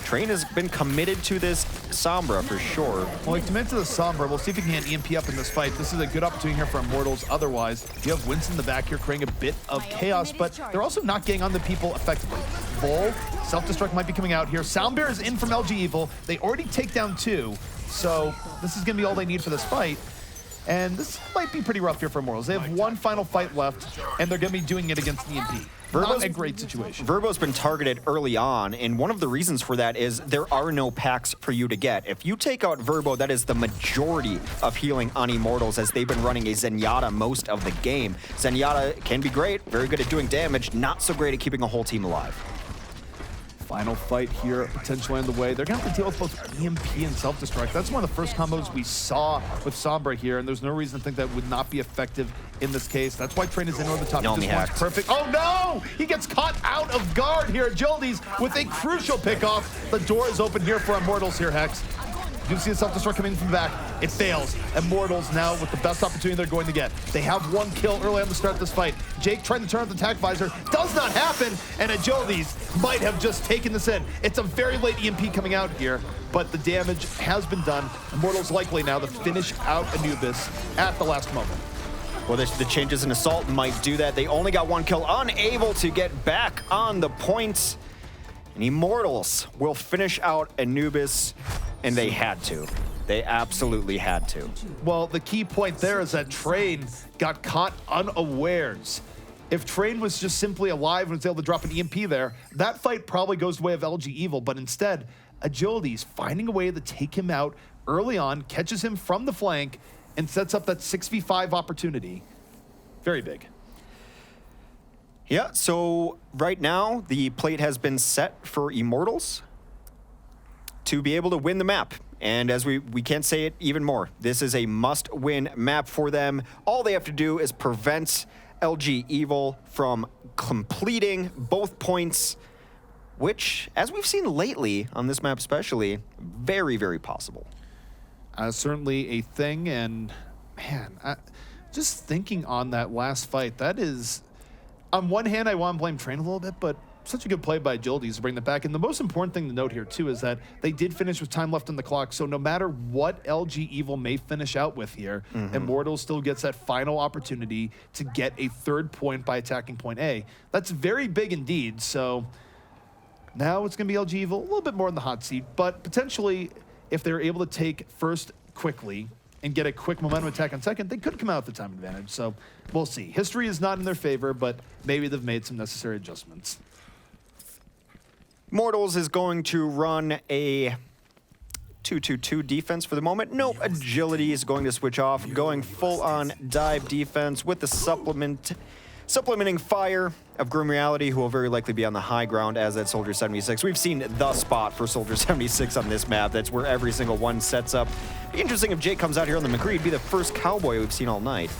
Train has been committed to this Sombra for sure. Well, he committed to the Sombra. We'll see if he can get EMP up in this fight. This is a good opportunity here for Immortals. Otherwise, you have Winston in the back here creating a bit of chaos, but they're also not getting on the people effectively. Vol, self-destruct might be coming out here. Soundbear is in from LG Evil. They already take down 2, so this is going to be all they need for this fight. And this might be pretty rough here for Immortals. They have 1 final fight left, and they're going to be doing it against EMP. Not a great situation. Verbo's been targeted early on, and one of the reasons for that is there are no packs for you to get. If you take out Verbo, that is the majority of healing on Immortals, as they've been running a Zenyatta most of the game. Zenyatta can be great, very good at doing damage, not so great at keeping a whole team alive. Final fight here, potentially on the way. They're going to have to deal with both EMP and self-destruct. That's one of the first combos we saw with Sombra here, and there's no reason to think that would not be effective in this case. That's why Train is in over the top. Just wants perfect. Oh no! He gets caught out of guard here at Jildi's with a crucial pickoff. The door is open here for Immortals here, Hex. You see a self-destruct coming from the back. It fails. Immortals now with the best opportunity they're going to get. They have 1 kill early on the start of this fight. Jake trying to turn off the attack visor. Does not happen, and Agilities might have just taken this in. It's a very late EMP coming out here, but the damage has been done. Immortals likely now to finish out Anubis at the last moment. Well, the changes in Assault might do that. They only got 1 kill, unable to get back on the points. And Immortals will finish out Anubis, and they had to. They absolutely had to. Well, the key point there is that Train got caught unawares. If Train was just simply alive and was able to drop an EMP there, that fight probably goes the way of LG Evil, but instead, Agility's finding a way to take him out early on, catches him from the flank, and sets up that 6v5 opportunity. Very big. Yeah, so right now, the plate has been set for Immortals to be able to win the map. And as we can't say it even more, this is a must-win map for them. All they have to do is prevent LG Evil from completing both points which, as we've seen lately on this map especially, very, very possible. Certainly a thing, and man, just thinking on that last fight, that is, on one hand, I want to blame Train a little bit, but such a good play by Agilities to bring that back. And the most important thing to note here, too, is that they did finish with time left on the clock. So no matter what LG Evil may finish out with here, Immortals still gets that final opportunity to get a 3rd point by attacking point A. That's very big indeed. So now it's going to be LG Evil, a little bit more in the hot seat, but potentially if they're able to take first quickly and get a quick momentum attack on second, they could come out with the time advantage. So we'll see. History is not in their favor, but maybe they've made some necessary adjustments. Immortals is going to run a 2-2-2 defense for the moment. Nope, Agility is going to switch off, going full-on dive defense with the supplementing fire of Grim Reality, who will very likely be on the high ground as that Soldier 76. We've seen the spot for Soldier 76 on this map. That's where every single one sets up. Be interesting if Jake comes out here on the McCree. It'd be the first cowboy we've seen all night.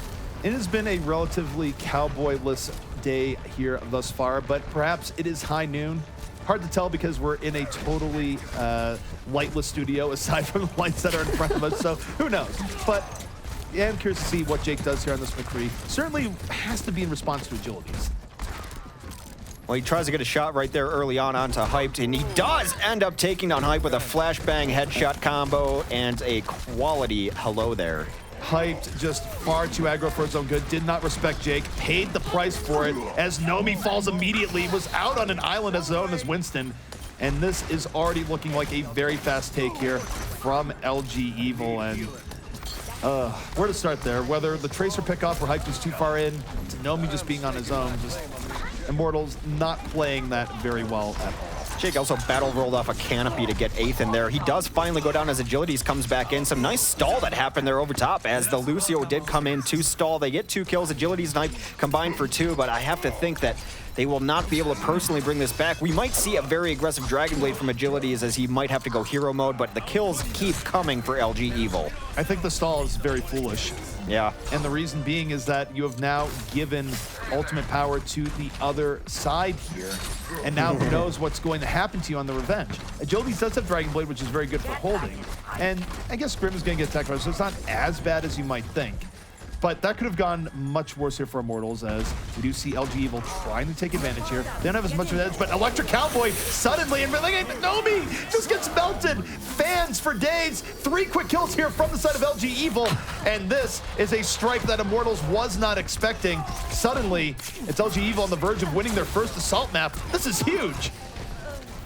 It has been a relatively cowboy-less day here thus far, but perhaps it is high noon. Hard to tell because we're in a totally lightless studio aside from the lights that are in front of us, so who knows? But yeah, I'm curious to see what Jake does here on this McCree. Certainly has to be in response to Agilities. Well, he tries to get a shot right there early on onto Hyped, and he does end up taking down Hype with a flashbang headshot combo and a quality hello there. Hyped, just far too aggro for his own good, did not respect Jake, paid the price for it as Nomi falls immediately, was out on an island as own as Winston, and this is already looking like a very fast take here from LG Evil, and where to start there? Whether the Tracer pickoff or Hyped was too far in, to Nomi just being on his own, just Immortals not playing that very well at all. Jake also battle rolled off a canopy to get 8th in there. He does finally go down as Agilities comes back in. Some nice stall that happened there over top as the Lucio did come in to stall. They get 2 kills. Agilities knife combined for 2, but I have to think that they will not be able to personally bring this back. We might see a very aggressive Dragon Blade from Agilities as he might have to go hero mode, but the kills keep coming for LG Evil. I think the stall is very foolish. Yeah. And the reason being is that you have now given ultimate power to the other side here. And now who knows what's going to happen to you on the revenge. Agilities does have Dragon Blade, which is very good for holding. And I guess Grim is going to get attacked by it, so it's not as bad as you might think. But that could have gone much worse here for Immortals, as we do see LG Evil trying to take advantage here. They don't have as much of an edge, but Electric Cowboy suddenly, and Nomi just gets melted. Fans for days. 3 quick kills here from the side of LG Evil, and this is a strike that Immortals was not expecting. Suddenly, it's LG Evil on the verge of winning their first assault map. This is huge.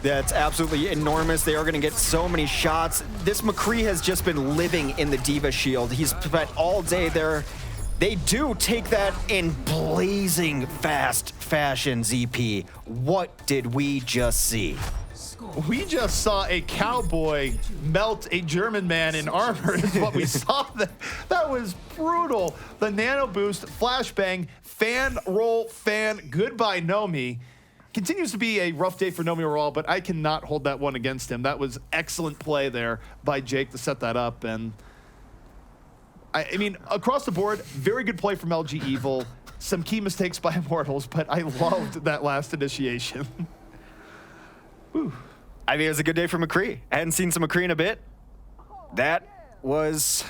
That's absolutely enormous. They are going to get so many shots. This McCree has just been living in the Diva Shield. He's spent all day there. They do take that in blazing fast fashion, ZP. What did we just see? We just saw a cowboy melt a German man in armor is what we saw. That was brutal. The nano boost, flashbang, fan roll, fan, goodbye Nomi. Continues to be a rough day for Nomi overall, but I cannot hold that one against him. That was excellent play there by Jake to set that up. And I mean, across the board, very good play from LG Evil. Some key mistakes by Immortals, but I loved that last initiation. Whew. I mean, it was a good day for McCree. I hadn't seen some McCree in a bit. That was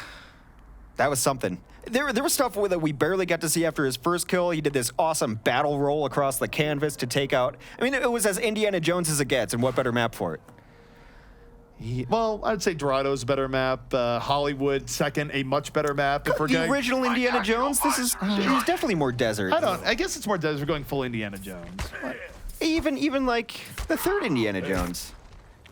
something. There was stuff that we barely got to see after his first kill. He did this awesome battle roll across the canvas to take out. I mean, it was as Indiana Jones as it gets, and what better map for it? Well, I'd say Dorado's a better map. Hollywood, second, a much better map. If we're The original Indiana Jones, he's definitely more desert. I guess it's more desert. We're going full Indiana Jones. Even like the third Indiana Jones.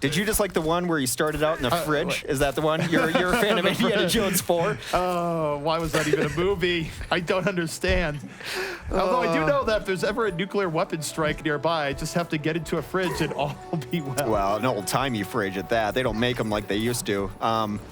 Did you just like the one where he started out in the fridge? Is that the one? You're a fan of Indiana Jones 4? Oh, why was that even a movie? I don't understand. Although I do know that if there's ever a nuclear weapon strike nearby, I just have to get into a fridge and all will be well. Well, an old-timey fridge at that. They don't make them like they used to,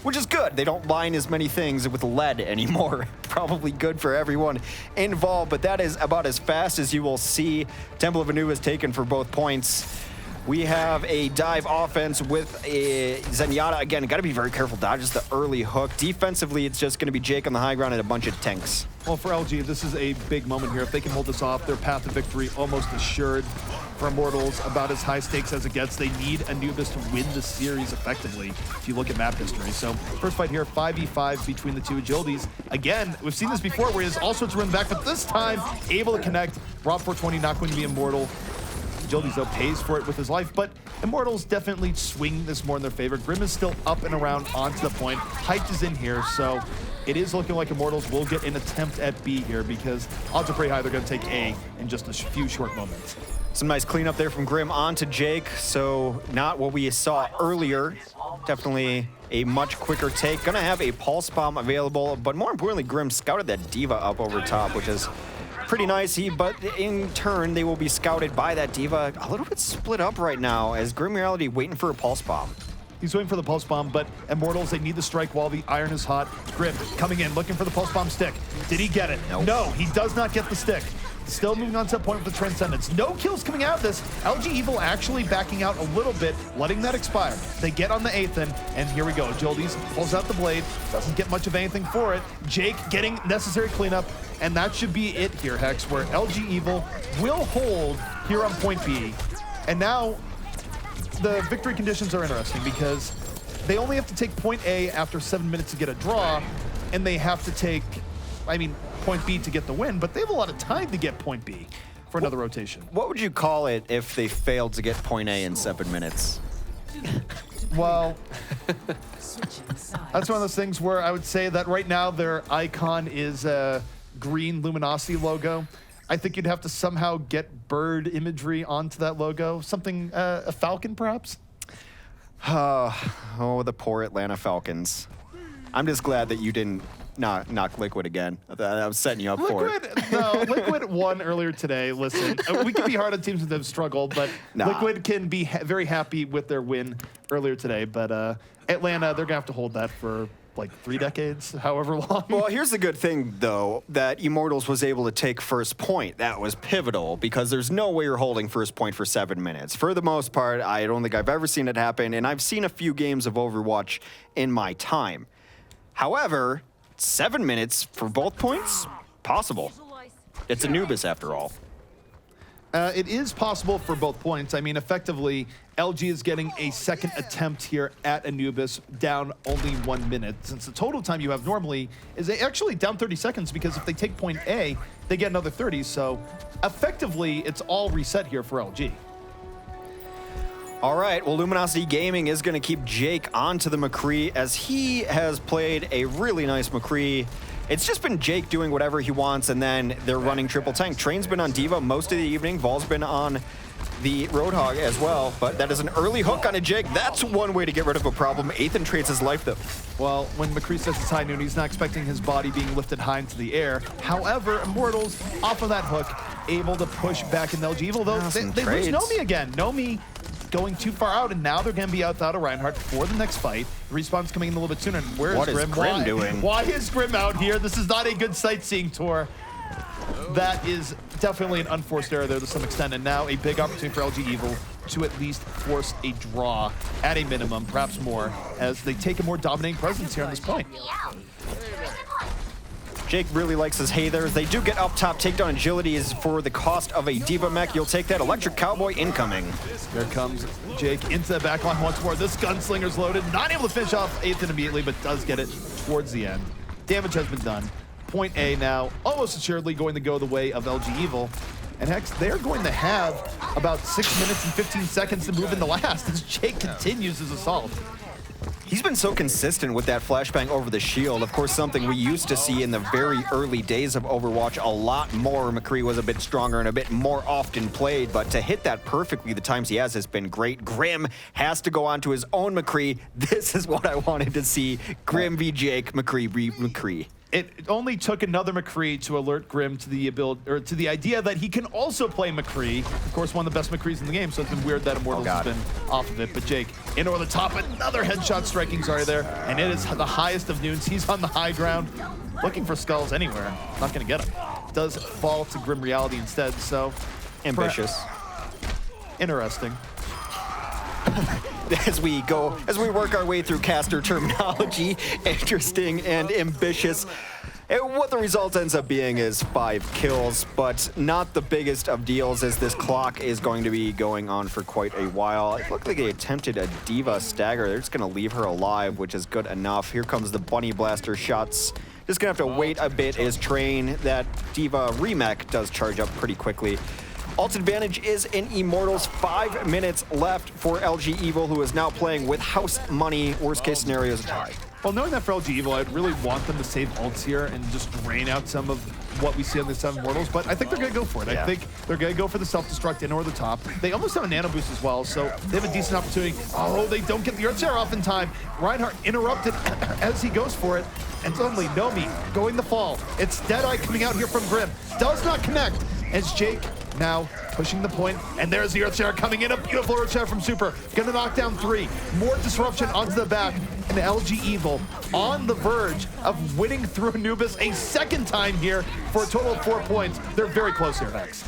which is good. They don't line as many things with lead anymore. Probably good for everyone involved, but that is about as fast as you will see. Temple of Anu is taken for both points. We have a dive offense with a Zenyatta. Again, got to be very careful. Dodges the early hook. Defensively, it's just going to be Jake on the high ground and a bunch of tanks. Well, for LG, this is a big moment here. If they can hold this off, their path to victory almost assured. for Immortals, about as high stakes as it gets. They need Anubis to win the series effectively, if you look at map history. So first fight here, 5v5 between the two agilities. Again, we've seen this before where he has all sorts of run back, but this time able to connect. Rob 420 not going to be immortal. Agilities, though, pays for it with his life, but Immortals definitely swing this more in their favor. Grim is still up and around onto the point. Hyped is in here, so it is looking like Immortals will get an attempt at B here because odds are pretty high they're going to take A in just a few short moments. Some nice cleanup there from Grim onto Jake, so not what we saw earlier. Definitely a much quicker take. Gonna have a pulse bomb available, but more importantly, Grim scouted that D.Va up over top, which is pretty nice. But in turn, they will be scouted by that D.Va. A little bit split up right now as Grim Reality waiting for a pulse bomb. He's waiting for the pulse bomb, but Immortals, they need the strike while the iron is hot. Grim coming in, looking for the pulse bomb stick. Did he get it? Nope. No, he does not get the stick. Still moving on to the point with the Transcendence. No kills coming out of this. LG Evil actually backing out a little bit, letting that expire. They get on the Aethan, and here we go. Agilities pulls out the blade, doesn't get much of anything for it. Jake getting necessary cleanup, and that should be it here, Hex, where LG Evil will hold here on point B. And now the victory conditions are interesting because they only have to take point A after 7 minutes to get a draw, and they have to take, point B to get the win, but they have a lot of time to get point B for another rotation. What would you call it if they failed to get point A in 7 minutes? Well, that's one of those things where I would say that right now their icon is a green luminosity logo. I think you'd have to somehow get bird imagery onto that logo. Something, a falcon perhaps? Oh, the poor Atlanta Falcons. I'm just glad that you didn't knock Liquid again. I was setting you up for it. No, Liquid won earlier today. Listen, we can be hard on teams that have struggled, but Liquid can be very happy with their win earlier today. But Atlanta, they're going to have to hold that for like 3 decades, however long. Well, here's the good thing, though, that Immortals was able to take first point. That was pivotal because there's no way you're holding first point for 7 minutes. For the most part, I don't think I've ever seen it happen, and I've seen a few games of Overwatch in my time. However, 7 minutes for both points? Possible. It's Anubis, after all. It is possible for both points. I mean, effectively, LG is getting a second attempt here at Anubis, down only 1 minute, since the total time you have normally is actually down 30 seconds, because if they take point A, they get another 30, so effectively, it's all reset here for LG. All right, well, Luminosity Gaming is going to keep Jake onto the McCree, as he has played a really nice McCree. It's just been Jake doing whatever he wants, and then they're running triple tank. Train's been on D.Va most of the evening. Vol's been on the Roadhog as well, but that is an early hook on a Jake. That's one way to get rid of a problem. Aethan trades his life, though. Well, when McCree says it's high noon, he's not expecting his body being lifted high into the air. However, Immortals, off of that hook, able to push back in LG Evil, though they lose Nomi again. Nomi going too far out, and now they're going to be without a Reinhardt for the next fight. Respawn's coming in a little bit sooner. And where is Grim? What is Grim doing? Why is Grim out here? This is not a good sightseeing tour. That is definitely an unforced error there to some extent, and now a big opportunity for LG Evil to at least force a draw at a minimum, perhaps more, as they take a more dominating presence here on this point. Jake really likes his Hathers. They do get up top. Takedown agility is for the cost of a D.Va mech. You'll take that. Electric Cowboy incoming. There comes Jake into the backline once more. This gunslinger's loaded. Not able to finish off Aethan immediately, but does get it towards the end. Damage has been done. Point A now, almost assuredly going to go the way of LG Evil. And Hex, they're going to have about 6 minutes and 15 seconds to move in the last as Jake continues his assault. He's been so consistent with that flashbang over the shield. Of course, something we used to see in the very early days of Overwatch. A lot more. McCree was a bit stronger and a bit more often played, but to hit that perfectly the times he has been great. Grim has to go on to his own McCree. This is what I wanted to see. Grim v Jake, McCree v McCree. It only took another McCree to alert Grim to the ability, or to the idea that he can also play McCree. Of course, one of the best McCrees in the game, so it's been weird that Immortals has been off of it. But Jake, in over the top, another headshot striking Zarya there, and it is the highest of noons. He's on the high ground, looking for skulls anywhere. Not going to get him. Does fall to Grim Reality instead, so... Ambitious. Interesting. As we work our way through caster terminology, interesting and ambitious. And what the result ends up being is 5 kills, but not the biggest of deals as this clock is going to be going on for quite a while. It looked like they attempted a D.Va stagger. They're just going to leave her alive, which is good enough. Here comes the Bunny Blaster shots. Just going to have to wait a bit as Train. That D.Va remech does charge up pretty quickly. Ult advantage is in Immortals. 5 minutes left for LG Evil, who is now playing with house money. Worst case scenario is a tie. Well, knowing that for LG Evil, I'd really want them to save ults here and just drain out some of what we see on the 7 Immortals, but I think they're going to go for it. Yeah. I think they're going to go for the self-destruct in or the top. They almost have a nano boost as well, so they have a decent opportunity. Oh, they don't get the Earthshare off in time. Reinhardt interrupted as he goes for it, and suddenly Nomi going the fall. It's Deadeye coming out here from Grim. Does not connect as Jake now pushing the point, and there's the Earthshare coming in. A beautiful Earthshare from Super. Gonna knock down 3. More disruption onto the back, and LG Evil on the verge of winning through Anubis a second time here for a total of 4 points. They're very close here, Vex.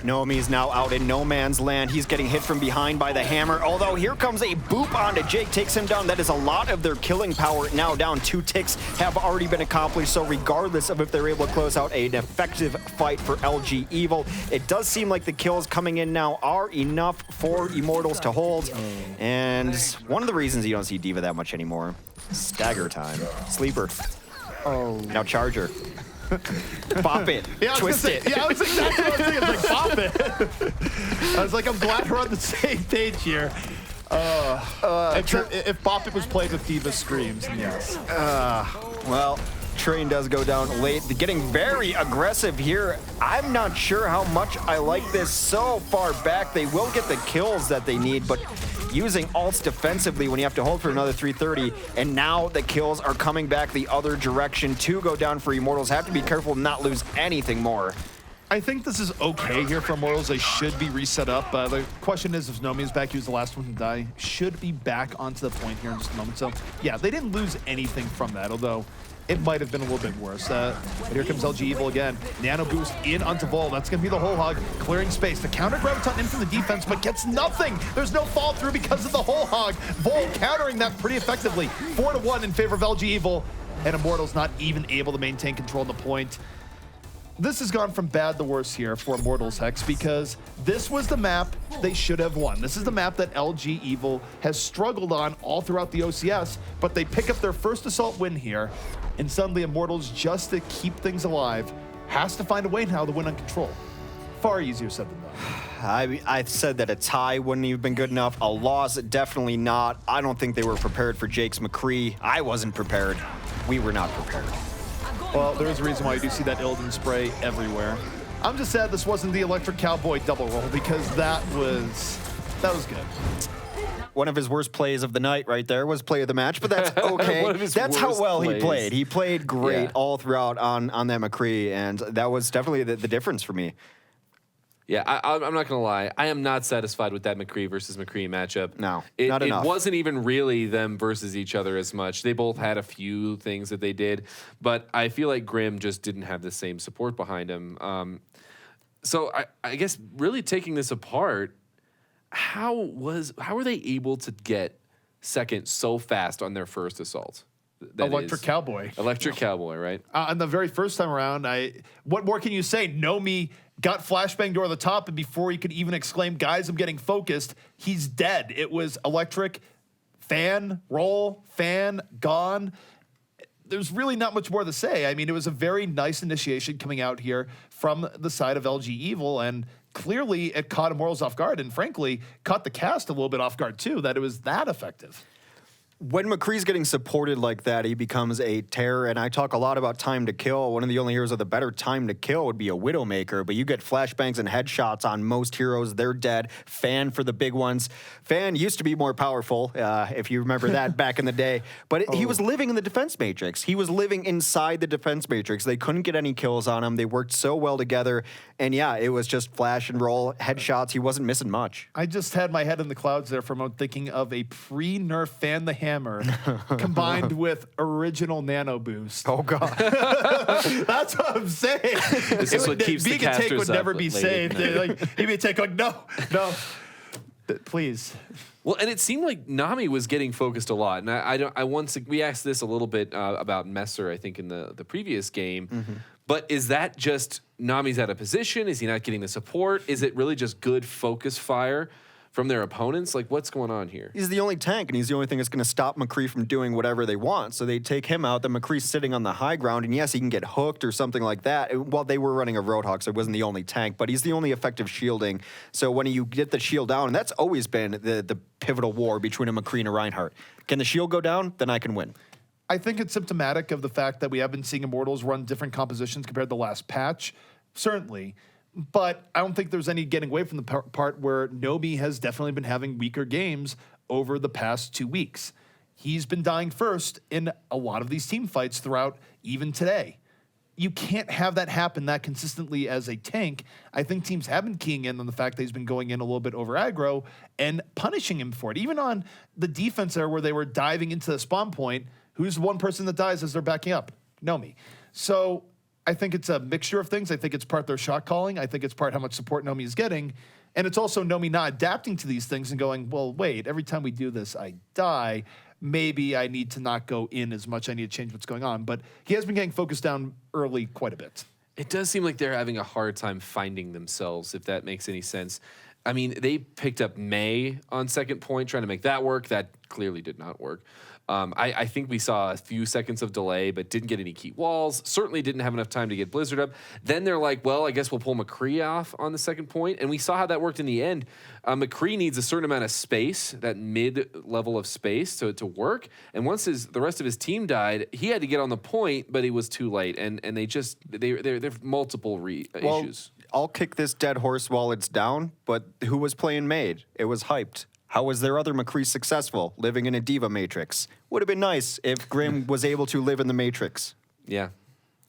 Nomi's now out in no man's land. He's getting hit from behind by the hammer, although here comes a boop onto Jake, takes him down. That is a lot of their killing power now down. 2 ticks have already been accomplished, so regardless of if they're able to close out an effective fight for LG Evil, it does seem like the kills coming in now are enough for Immortals to hold. And one of the reasons you don't see D.Va that much anymore, stagger time. Sleeper. Oh. Now Charger. Bop it. Yeah, Twist it. Yeah, I was exactly what I was thinking. I was like, bop it. I was like, I'm glad we're on the same page here. If Bop It was played with D.Va screams, then yes. Well, Train does go down late, getting very aggressive here. I'm not sure how much I like this so far back. They will get the kills that they need, but using ults defensively when you have to hold for another 330, and now the kills are coming back the other direction to go down for Immortals. Have to be careful to not lose anything more. I think this is okay here for Immortals. They should be reset up. The question is, if Nomi is back, he was the last one to die. Should be back onto the point here in just a moment. So, yeah, they didn't lose anything from that, although it might have been a little bit worse. But here comes LG Evil again. Nano boost in onto Vol. That's going to be the whole hog, clearing space. The counter graviton in from the defense, but gets nothing. There's no fall through because of the whole hog. Vol countering that pretty effectively. 4-1 in favor of LG Evil, and Immortals not even able to maintain control on the point. This has gone from bad to worse here for Immortals, Hex, because this was the map they should have won. This is the map that LG Evil has struggled on all throughout the OCS, but they pick up their first assault win here, and suddenly Immortals, just to keep things alive, has to find a way now to win on control. Far easier said than done. I said that a tie wouldn't have been good enough. A loss, definitely not. I don't think they were prepared for Jake's McCree. I wasn't prepared. We were not prepared. Well, there is a reason why you do see that Illidan spray everywhere. I'm just sad this wasn't the Electric Cowboy double roll, because that was good. One of his worst plays of the night right there was play of the match, but that's okay. That's how well he played. He played great all throughout on that McCree, and that was definitely the difference for me. Yeah, I'm not going to lie. I am not satisfied with that McCree versus McCree matchup. No, not enough. It wasn't even really them versus each other as much. They both had a few things that they did, but I feel like Grim just didn't have the same support behind him. So I guess really taking this apart, how were they able to get second so fast on their first assault? Electric Cowboy. Electric Cowboy, right? On the very first time around, what more can you say? Nomi got flashbanged over the top, and before he could even exclaim, guys, I'm getting focused, he's dead. It was electric, fan, roll, fan, gone. There's really not much more to say. I mean, it was a very nice initiation coming out here from the side of LG Evil, and clearly it caught Immortals off guard, and frankly, caught the cast a little bit off guard too, that it was that effective. When McCree's getting supported like that, he becomes a terror, and I talk a lot about time to kill. One of the only heroes with a better time to kill would be a Widowmaker, but you get flashbangs and headshots on most heroes, they're dead. Fan for the big ones. Fan used to be more powerful, if you remember that back in the day, but he was living in the defense matrix. He was living inside the defense matrix. They couldn't get any kills on him. They worked so well together, and yeah, it was just flash and roll, headshots. He wasn't missing much. I just had my head in the clouds there for a moment, thinking of a pre-nerf Fan the Hammer combined with original nano boost. Oh god. That's what I'm saying. This is what keeps the being a take casters would up never be late at saved. night. Like, he'd be a take like, no. Please. Well, and it seemed like Nami was getting focused a lot, and we asked this a little bit about Messer, I think, in the previous game. But is that just Nami's out of position? Is he not getting the support? Is it really just good focus fire from their opponents? Like, what's going on here? He's the only tank, and he's the only thing that's going to stop McCree from doing whatever they want. So they take him out. Then McCree's sitting on the high ground, and yes, he can get hooked or something like that. Well, they were running a Roadhog, so it wasn't the only tank, but he's the only effective shielding. So when you get the shield down, and that's always been the pivotal war between a McCree and a Reinhardt. Can the shield go down? Then I can win. I think it's symptomatic of the fact that we have been seeing Immortals run different compositions compared to the last patch, certainly. But I don't think there's any getting away from the part where Nomi has definitely been having weaker games over the past 2 weeks. He's been dying first in a lot of these team fights throughout even today. You can't have that happen that consistently as a tank. I think teams have been keying in on the fact that he's been going in a little bit over aggro and punishing him for it. Even on the defense there where they were diving into the spawn point, who's the one person that dies as they're backing up? Nomi. So I think it's a mixture of things. I think it's part their shot calling. I think it's part how much support Nomi is getting. And it's also Nomi not adapting to these things and going, well, wait, every time we do this, I die. Maybe I need to not go in as much. I need to change what's going on. But he has been getting focused down early quite a bit. It does seem like they're having a hard time finding themselves, if that makes any sense. I mean, they picked up May on second point, trying to make that work. That clearly did not work. I think we saw a few seconds of delay, but didn't get any key walls. Certainly didn't have enough time to get Blizzard up. Then they're like, well, I guess we'll pull McCree off on the second point. And we saw how that worked in the end. McCree needs a certain amount of space, that mid-level of space to work. And once the rest of his team died, he had to get on the point, but he was too late. And they're multiple issues. I'll kick this dead horse while it's down, but who was playing Maid? It was hyped. How was their other McCree successful, living in a diva matrix? Would have been nice if Grim was able to live in the matrix. Yeah.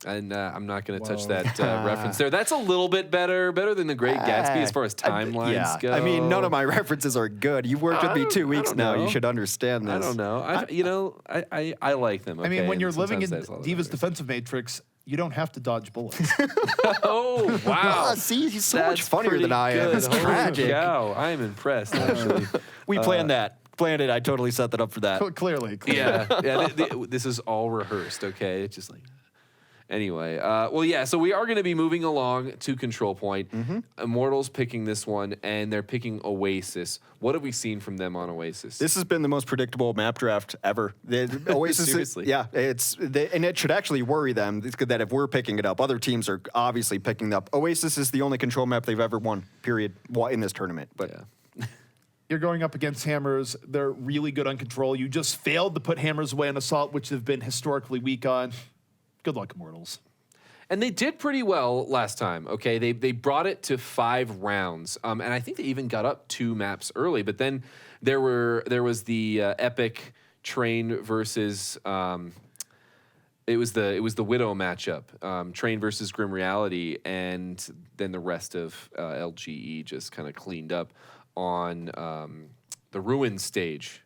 And I'm not going to touch that reference there. That's a little bit better than The Great Gatsby as far as timelines go. I mean, none of my references are good. You've worked with me 2 weeks now. You should understand this. I don't know. I like them. Okay? I mean, when you're living in Sometimes Diva's defensive matrix, you don't have to dodge bullets. Oh, wow. See, he's so That's much funnier than I am. good. It's Holy tragic. cow. I am impressed, actually. We planned that. Planned it. I totally set that up for that. Clearly. Yeah. This is all rehearsed, okay? It's just like... Anyway, so we are going to be moving along to Control Point. Immortals picking this one, and they're picking Oasis. What have we seen from them on Oasis? This has been the most predictable map draft ever. Oasis, Seriously? Yeah, and it should actually worry them that if we're picking it up, other teams are obviously picking it up. Oasis is the only control map they've ever won, period, in this tournament. But yeah. You're going up against Hammers. They're really good on control. You just failed to put Hammers away on Assault, which they've been historically weak on. Good luck, Immortals. And they did pretty well last time, okay? They brought it to 5 rounds. And I think they even got up 2 maps early. But then there was the epic Train versus... It was the Widow matchup, Train versus Grim Reality, and then the rest of LGE just kind of cleaned up on the Ruin stage.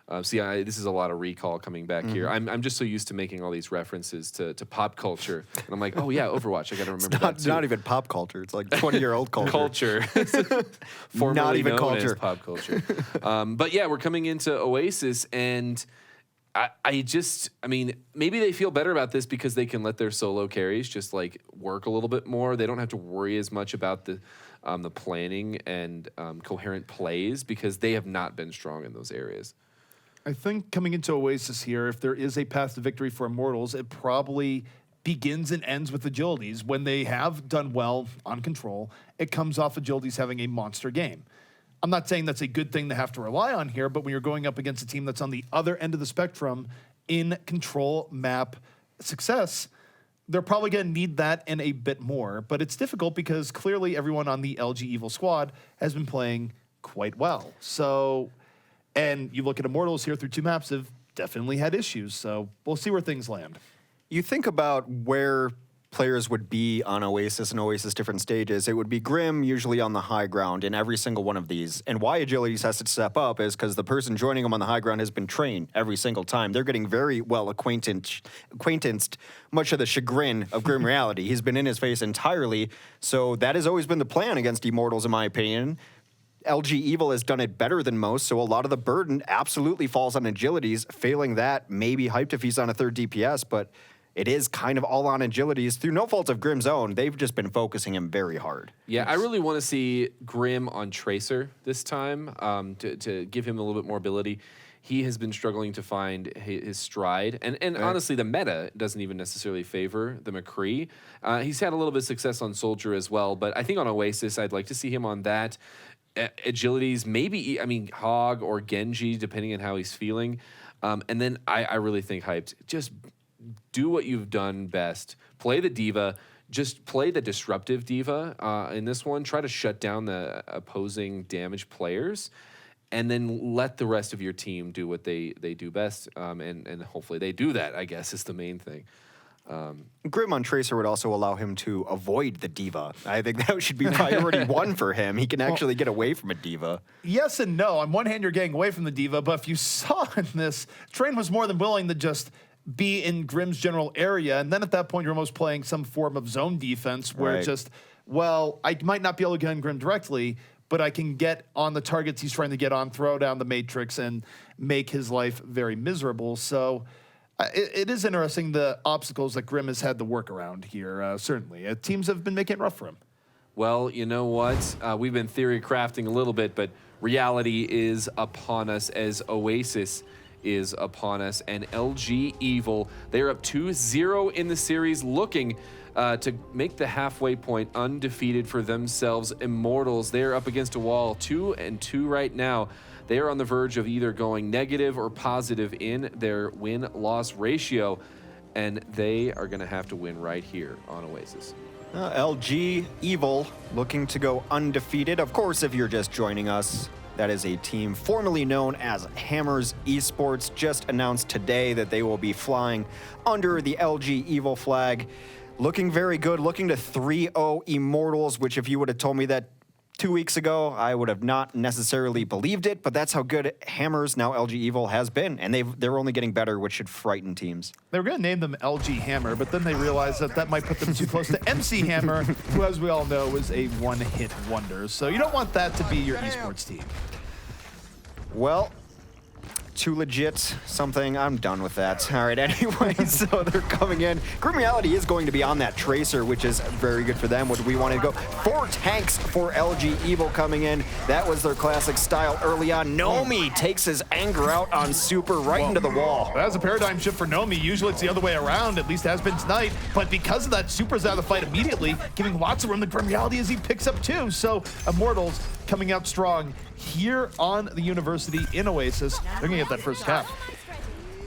This is a lot of recall coming back here. I'm just so used to making all these references to pop culture, and I'm like, oh yeah, Overwatch. I got to remember that too. It's not even pop culture. It's like 20-year-old culture. Formerly not even known culture. as pop culture. But yeah, we're coming into Oasis, and I mean, maybe they feel better about this because they can let their solo carries just like work a little bit more. They don't have to worry as much about the planning and coherent plays because they have not been strong in those areas. I think coming into Oasis here, if there is a path to victory for Immortals, it probably begins and ends with agilities. When they have done well on control, it comes off agilities having a monster game. I'm not saying that's a good thing to have to rely on here, but when you're going up against a team that's on the other end of the spectrum in control map success, they're probably going to need that and a bit more. But it's difficult because clearly everyone on the LG Evil squad has been playing quite well. So... And you look at Immortals here through 2 maps, have definitely had issues. So we'll see where things land. You think about where players would be on Oasis and Oasis different stages. It would be Grim usually on the high ground in every single one of these. And why Agilities has to step up is because the person joining them on the high ground has been trained every single time. They're getting very well acquaintanced, much of the chagrin of Grim Reality. He's been in his face entirely. So that has always been the plan against Immortals, in my opinion. LG Evil has done it better than most, so a lot of the burden absolutely falls on Agilities. Failing that, maybe hyped if he's on a third DPS, but it is kind of all on Agilities. Through no fault of Grim's own, they've just been focusing him very hard. Yeah, I really want to see Grim on Tracer this time to give him a little bit more ability. He has been struggling to find his stride. And honestly, the meta doesn't even necessarily favor the McCree. He's had a little bit of success on Soldier as well, but I think on Oasis, I'd like to see him on that. Agilities, maybe, I mean, Hog or Genji, depending on how he's feeling. And then I really think Hyped, just do what you've done best. Play the diva. Just play the disruptive diva in this one. Try to shut down the opposing damage players. And then let the rest of your team do what they do best. And hopefully they do that, I guess, is the main thing. Grim on Tracer would also allow him to avoid the diva. I think that should be priority one for him. He can actually get away from a diva. Yes and no. On one hand, you're getting away from the diva, but if you saw in this, Train was more than willing to just be in Grim's general area. And then at that point, you're almost playing some form of zone defense where Right. just, well, I might not be able to get on Grim directly, but I can get on the targets he's trying to get on, throw down the Matrix, and make his life very miserable. So it is interesting, the obstacles that Grim has had to work around here, certainly. Teams have been making it rough for him. Well, you know what? We've been theory crafting a little bit, but reality is upon us as Oasis is upon us. And LG Evil, they're up 2-0 in the series, looking to make the halfway point undefeated for themselves. Immortals, they're up against a wall, 2-2 right now. They are on the verge of either going negative or positive in their win-loss ratio, and they are going to have to win right here on Oasis. LG Evil looking to go undefeated. Of course, if you're just joining us, that is a team formerly known as Hammers Esports. Just announced today that they will be flying under the LG Evil flag. Looking very good, looking to 3-0 Immortals, which if you would have told me that 2 weeks ago, I would have not necessarily believed it, but that's how good Hammers, now LG Evil, has been. And they're only getting better, which should frighten teams. They were going to name them LG Hammer, but then they realized that might put them too close to MC Hammer, who, as we all know, is a one-hit wonder. So you don't want that to be your esports team. Well, too legit something. I'm done with that. All right, anyway, so they're coming in. Grim Reality is going to be on that Tracer, which is very good for them. What do we want to go? 4 tanks for LG Evil coming in. That was their classic style early on. Nomi takes his anger out on Super right into the wall. That was a paradigm shift for Nomi. Usually it's the other way around, at least it has been tonight. But because of that, Super's out of the fight immediately, giving lots of room to Grim Reality as he picks up 2. So Immortals coming out strong here on the University in Oasis. They're going to get that first cap.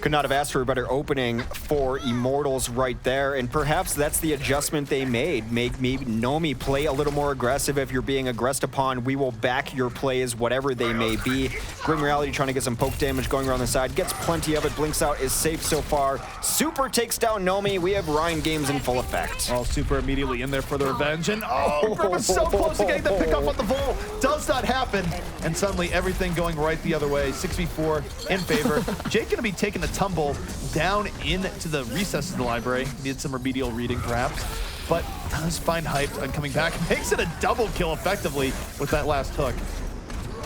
Could not have asked for a better opening for Immortals right there, and perhaps that's the adjustment they made. Make maybe Nomi play a little more aggressive. If you're being aggressed upon, we will back your plays, whatever they may be. Grim Reality trying to get some poke damage going around the side, gets plenty of it. Blinks out, is safe so far. Super takes down Nomi. We have Ryan games in full effect. Oh, Super immediately in there for the revenge, and Grim is so close to getting the pick up on the Vol. Does not happen, and suddenly everything going right the other way. 6v4 in favor. Jake going to be taking the tumble down into the recesses of the library. Needed some remedial reading, perhaps, but does find Hyped on coming back. Makes it a double kill effectively with that last hook.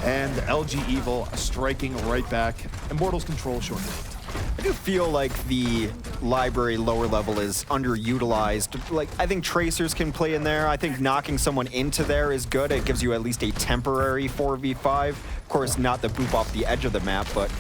And LG Evil striking right back. Immortals control short-lived. I do feel like the library lower level is underutilized. Like, I think Tracers can play in there. I think knocking someone into there is good. It gives you at least a temporary 4v5. Of course, not the boop off the edge of the map, but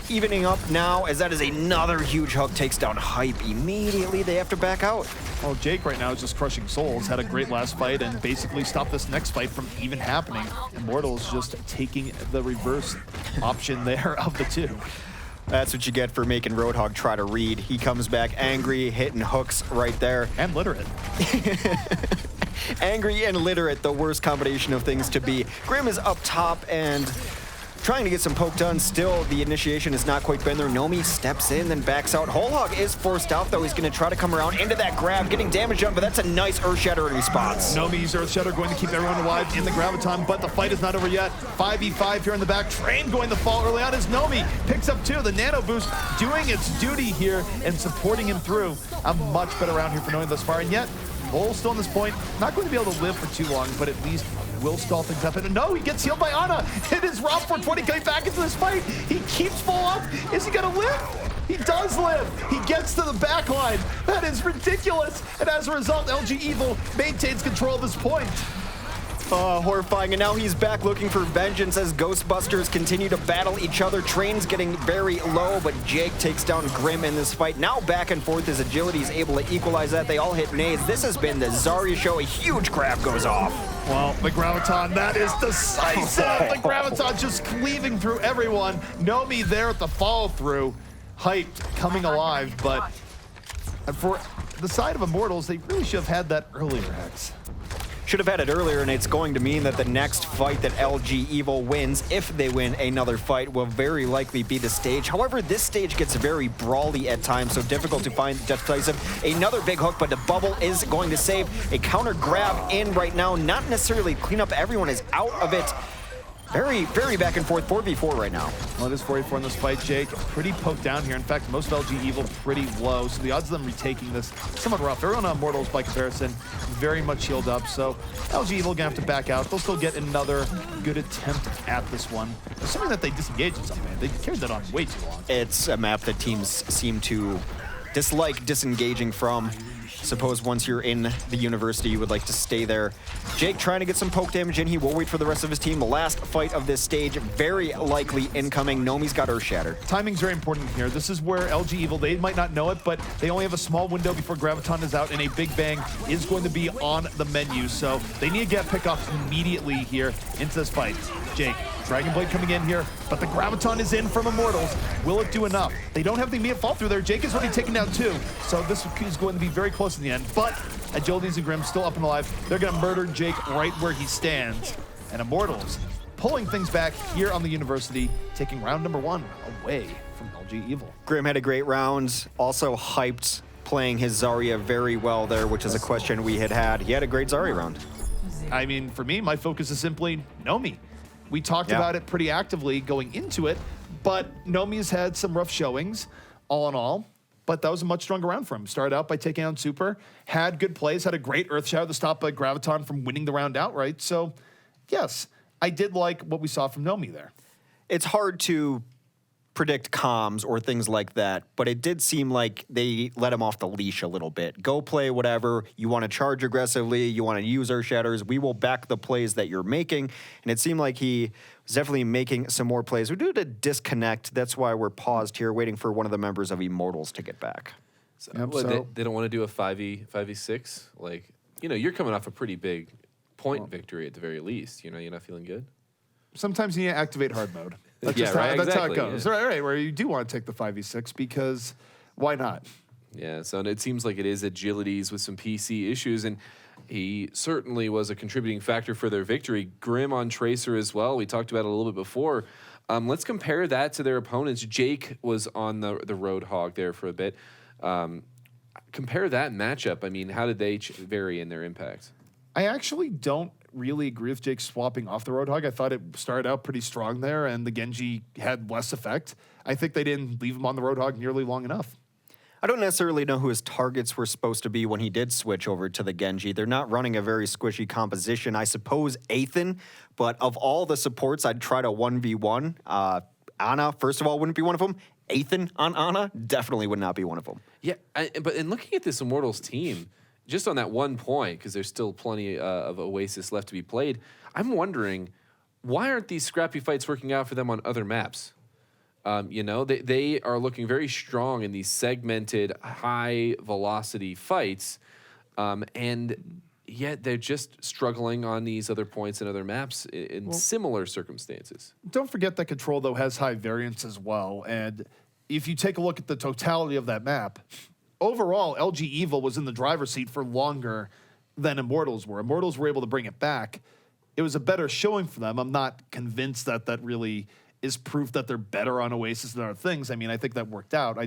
evening up now as that is another huge hook, takes down Hype. Immediately they have to back out. Well, Jake right now is just crushing souls. Had a great last fight and basically stopped this next fight from even happening. Immortals just taking the reverse option there of the two. That's what you get for making Roadhog try to read. He comes back angry, hitting hooks right there. And literate. Angry and literate, the worst combination of things to be. Grim is up top and trying to get some poke done. Still, the initiation has not quite been there. Nomi steps in, then backs out. Wholehog is forced out, though. He's going to try to come around into that grab, getting damage done, but that's a nice Earthshatter response. Nomi's Earthshatter going to keep everyone alive in the Graviton, but the fight is not over yet. 5v5 here in the back. Train going to fall early on as Nomi picks up 2. The Nano Boost doing its duty here and supporting him through. A much better round here for Nomi thus far, and yet Bull still on this point. Not going to be able to live for too long, but at least will stall things up. And no, he gets healed by Ana. It is Rob 420 coming back into this fight. He keeps full up. Is he going to live? He does live. He gets to the back line. That is ridiculous. And as a result, LG Evil maintains control of this point. Horrifying, and now he's back looking for vengeance as Ghostbusters continue to battle each other. Train's getting very low, but Jake takes down Grim in this fight. Now back and forth, his agility is able to equalize that. They all hit nades. This has been the Zarya show. A huge grab goes off. Well, the Graviton, that is decisive. The Graviton just cleaving through everyone. Nomi there at the follow-through. Hyped, coming alive, but for the side of Immortals, they really should have had that earlier, Hex. Should have had it earlier, and it's going to mean that the next fight that LG Evil wins, if they win another fight, will very likely be the stage. However, this stage gets very brawly at times, so difficult to find decisive. Another big hook, but the bubble is going to save. A counter grab in right now, not necessarily clean up. Everyone is out of it. Very, very back and forth, 4v4 right now. Well, it is 4v4 in this fight, Jake. Pretty poked down here. In fact, most of LG Evil pretty low, so the odds of them retaking this somewhat rough. Everyone on Immortals, by comparison, very much healed up, so LG Evil gonna have to back out. They'll still get another good attempt at this one. Assuming that they disengage in some way. They carried that on way too long. It's a map that teams seem to dislike disengaging from. Suppose once you're in the university, you would like to stay there. Jake trying to get some poke damage in. He will wait for the rest of his team. The last fight of this stage, very likely incoming. Nomi's got Earth Shatter. Timing's very important here. This is where LG Evil, they might not know it, but they only have a small window before Graviton is out, and a Big Bang is going to be on the menu. So they need to get pickoffs immediately here into this fight. Jake, Dragon Blade coming in here, but the Graviton is in from Immortals. Will it do enough? They don't have the immediate fall through there. Jake is already taken down too, so this is going to be very close in the end. But Agilities and Grim still up and alive. They're going to murder Jake right where he stands. And Immortals pulling things back here on the university, taking round number 1 away from LG Evil. Grim had a great round, also hyped, playing his Zarya very well there, which is a question we had. He had a great Zarya round. I mean, for me, my focus is simply Nomi. We talked about it pretty actively going into it, but Nomi's had some rough showings, all in all, but that was a much stronger round for him. Started out by taking on Super, had good plays, had a great Earth Shadow to stop Graviton from winning the round outright. So, yes, I did like what we saw from Nomi there. It's hard to predict comms or things like that, but it did seem like they let him off the leash a little bit. Go play whatever. You want to charge aggressively. You want to use Earth Shatters. We will back the plays that you're making. And it seemed like he was definitely making some more plays. We do to disconnect. That's why we're paused here, waiting for one of the members of Immortals to get back. So, they don't want to do a 5v6? Like, you know, you're coming off a pretty big point victory at the very least. You know, you're not feeling good? Sometimes you need to activate hard mode. That's Yeah, just right, that's how it exactly, goes. yeah. Right, where you do want to take the 5v6 because why not? Yeah, so it seems like it is Agilities with some PC issues, and he certainly was a contributing factor for their victory. Grim on Tracer as well. We talked about it a little bit before. Let's compare that to their opponents. Jake was on the Roadhog there for a bit. Compare that matchup. I mean, how did they vary in their impact? I actually don't really agree with Jake swapping off the Roadhog. I thought it started out pretty strong there, and the Genji had less effect. I think they didn't leave him on the Roadhog nearly long enough. I don't necessarily know who his targets were supposed to be when he did switch over to the Genji. They're not running a very squishy composition. I suppose Athan, but of all the supports, I'd try to 1v1. Ana, first of all, wouldn't be one of them. Athan on Ana definitely would not be one of them. Yeah, but in looking at this Immortals team, just on that one point, because there's still plenty of Oasis left to be played, I'm wondering, why aren't these scrappy fights working out for them on other maps? You know, they are looking very strong in these segmented, high-velocity fights, and yet they're just struggling on these other points and other maps in similar circumstances. Don't forget that Control, though, has high variance as well, and if you take a look at the totality of that map, overall, LG Evil was in the driver's seat for longer than Immortals were. Immortals were able to bring it back. It was a better showing for them. I'm not convinced that that really is proof that they're better on Oasis than other things. I mean, I think that worked out. I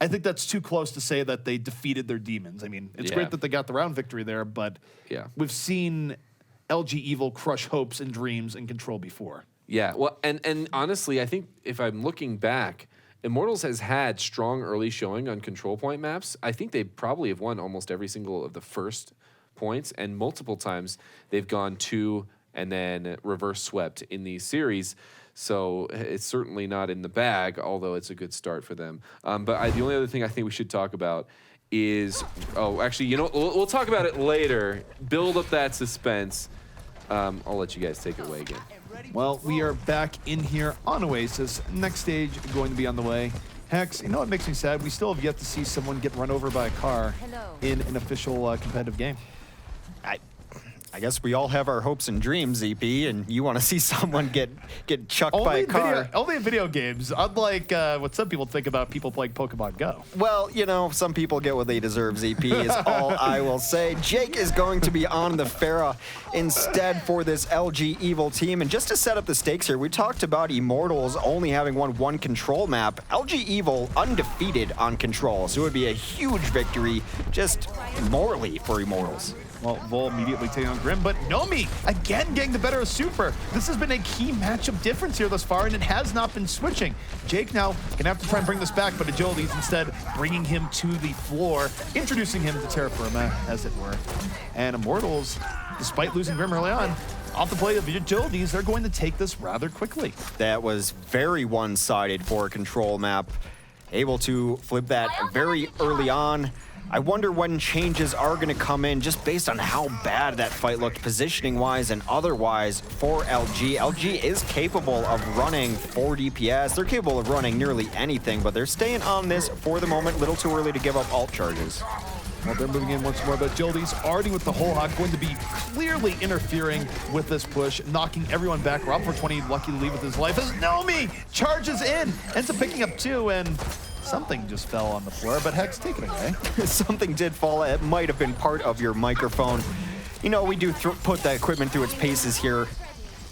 think that's too close to say that they defeated their demons. I mean, it's great that they got the round victory there, but we've seen LG Evil crush hopes and dreams and Control before. Yeah, well, and honestly, I think if I'm looking back, Immortals has had strong early showing on control point maps. I think they probably have won almost every single of the first points, and multiple times they've gone 2 and then reverse swept in these series. So it's certainly not in the bag, although it's a good start for them. But the only other thing I think we should talk about is, actually, we'll talk about it later. Build up that suspense. I'll let you guys take it away again. Well, we are back in here on Oasis. Next stage going to be on the way. Hex, you know what makes me sad? We still have yet to see someone get run over by a car in an official competitive game. I guess we all have our hopes and dreams, ZP, and you want to see someone get chucked by a car. Only in video games, unlike what some people think about people playing Pokemon Go. Well, some people get what they deserve, ZP, is all I will say. Jake is going to be on the Pharah instead for this LG Evil team. And just to set up the stakes here, we talked about Immortals only having won 1 control map. LG Evil undefeated on control, so it would be a huge victory just morally for Immortals. Well, Vol immediately taking on Grim, but Nomi again getting the better of Super. This has been a key matchup difference here thus far, and it has not been switching. Jake now gonna have to try and bring this back, but Agility's instead bringing him to the floor, introducing him to Terra Firma, as it were. And Immortals, despite losing Grim early on, off the play of Agilities, they're going to take this rather quickly. That was very one-sided for a control map. Able to flip that very early on. I wonder when changes are going to come in just based on how bad that fight looked positioning-wise and otherwise for LG. LG is capable of running 4 DPS. They're capable of running nearly anything, but they're staying on this for the moment. A little too early to give up ult charges. Well, they're moving in once more, but Agility's already with the whole hawk, going to be clearly interfering with this push, knocking everyone back. Rob 420 lucky to leave with his life as Nomi charges in, ends up picking up 2, and something just fell on the floor, but Hex, take it away. Something did fall. It might have been part of your microphone. We do put the equipment through its paces here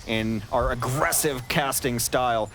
in our aggressive casting style.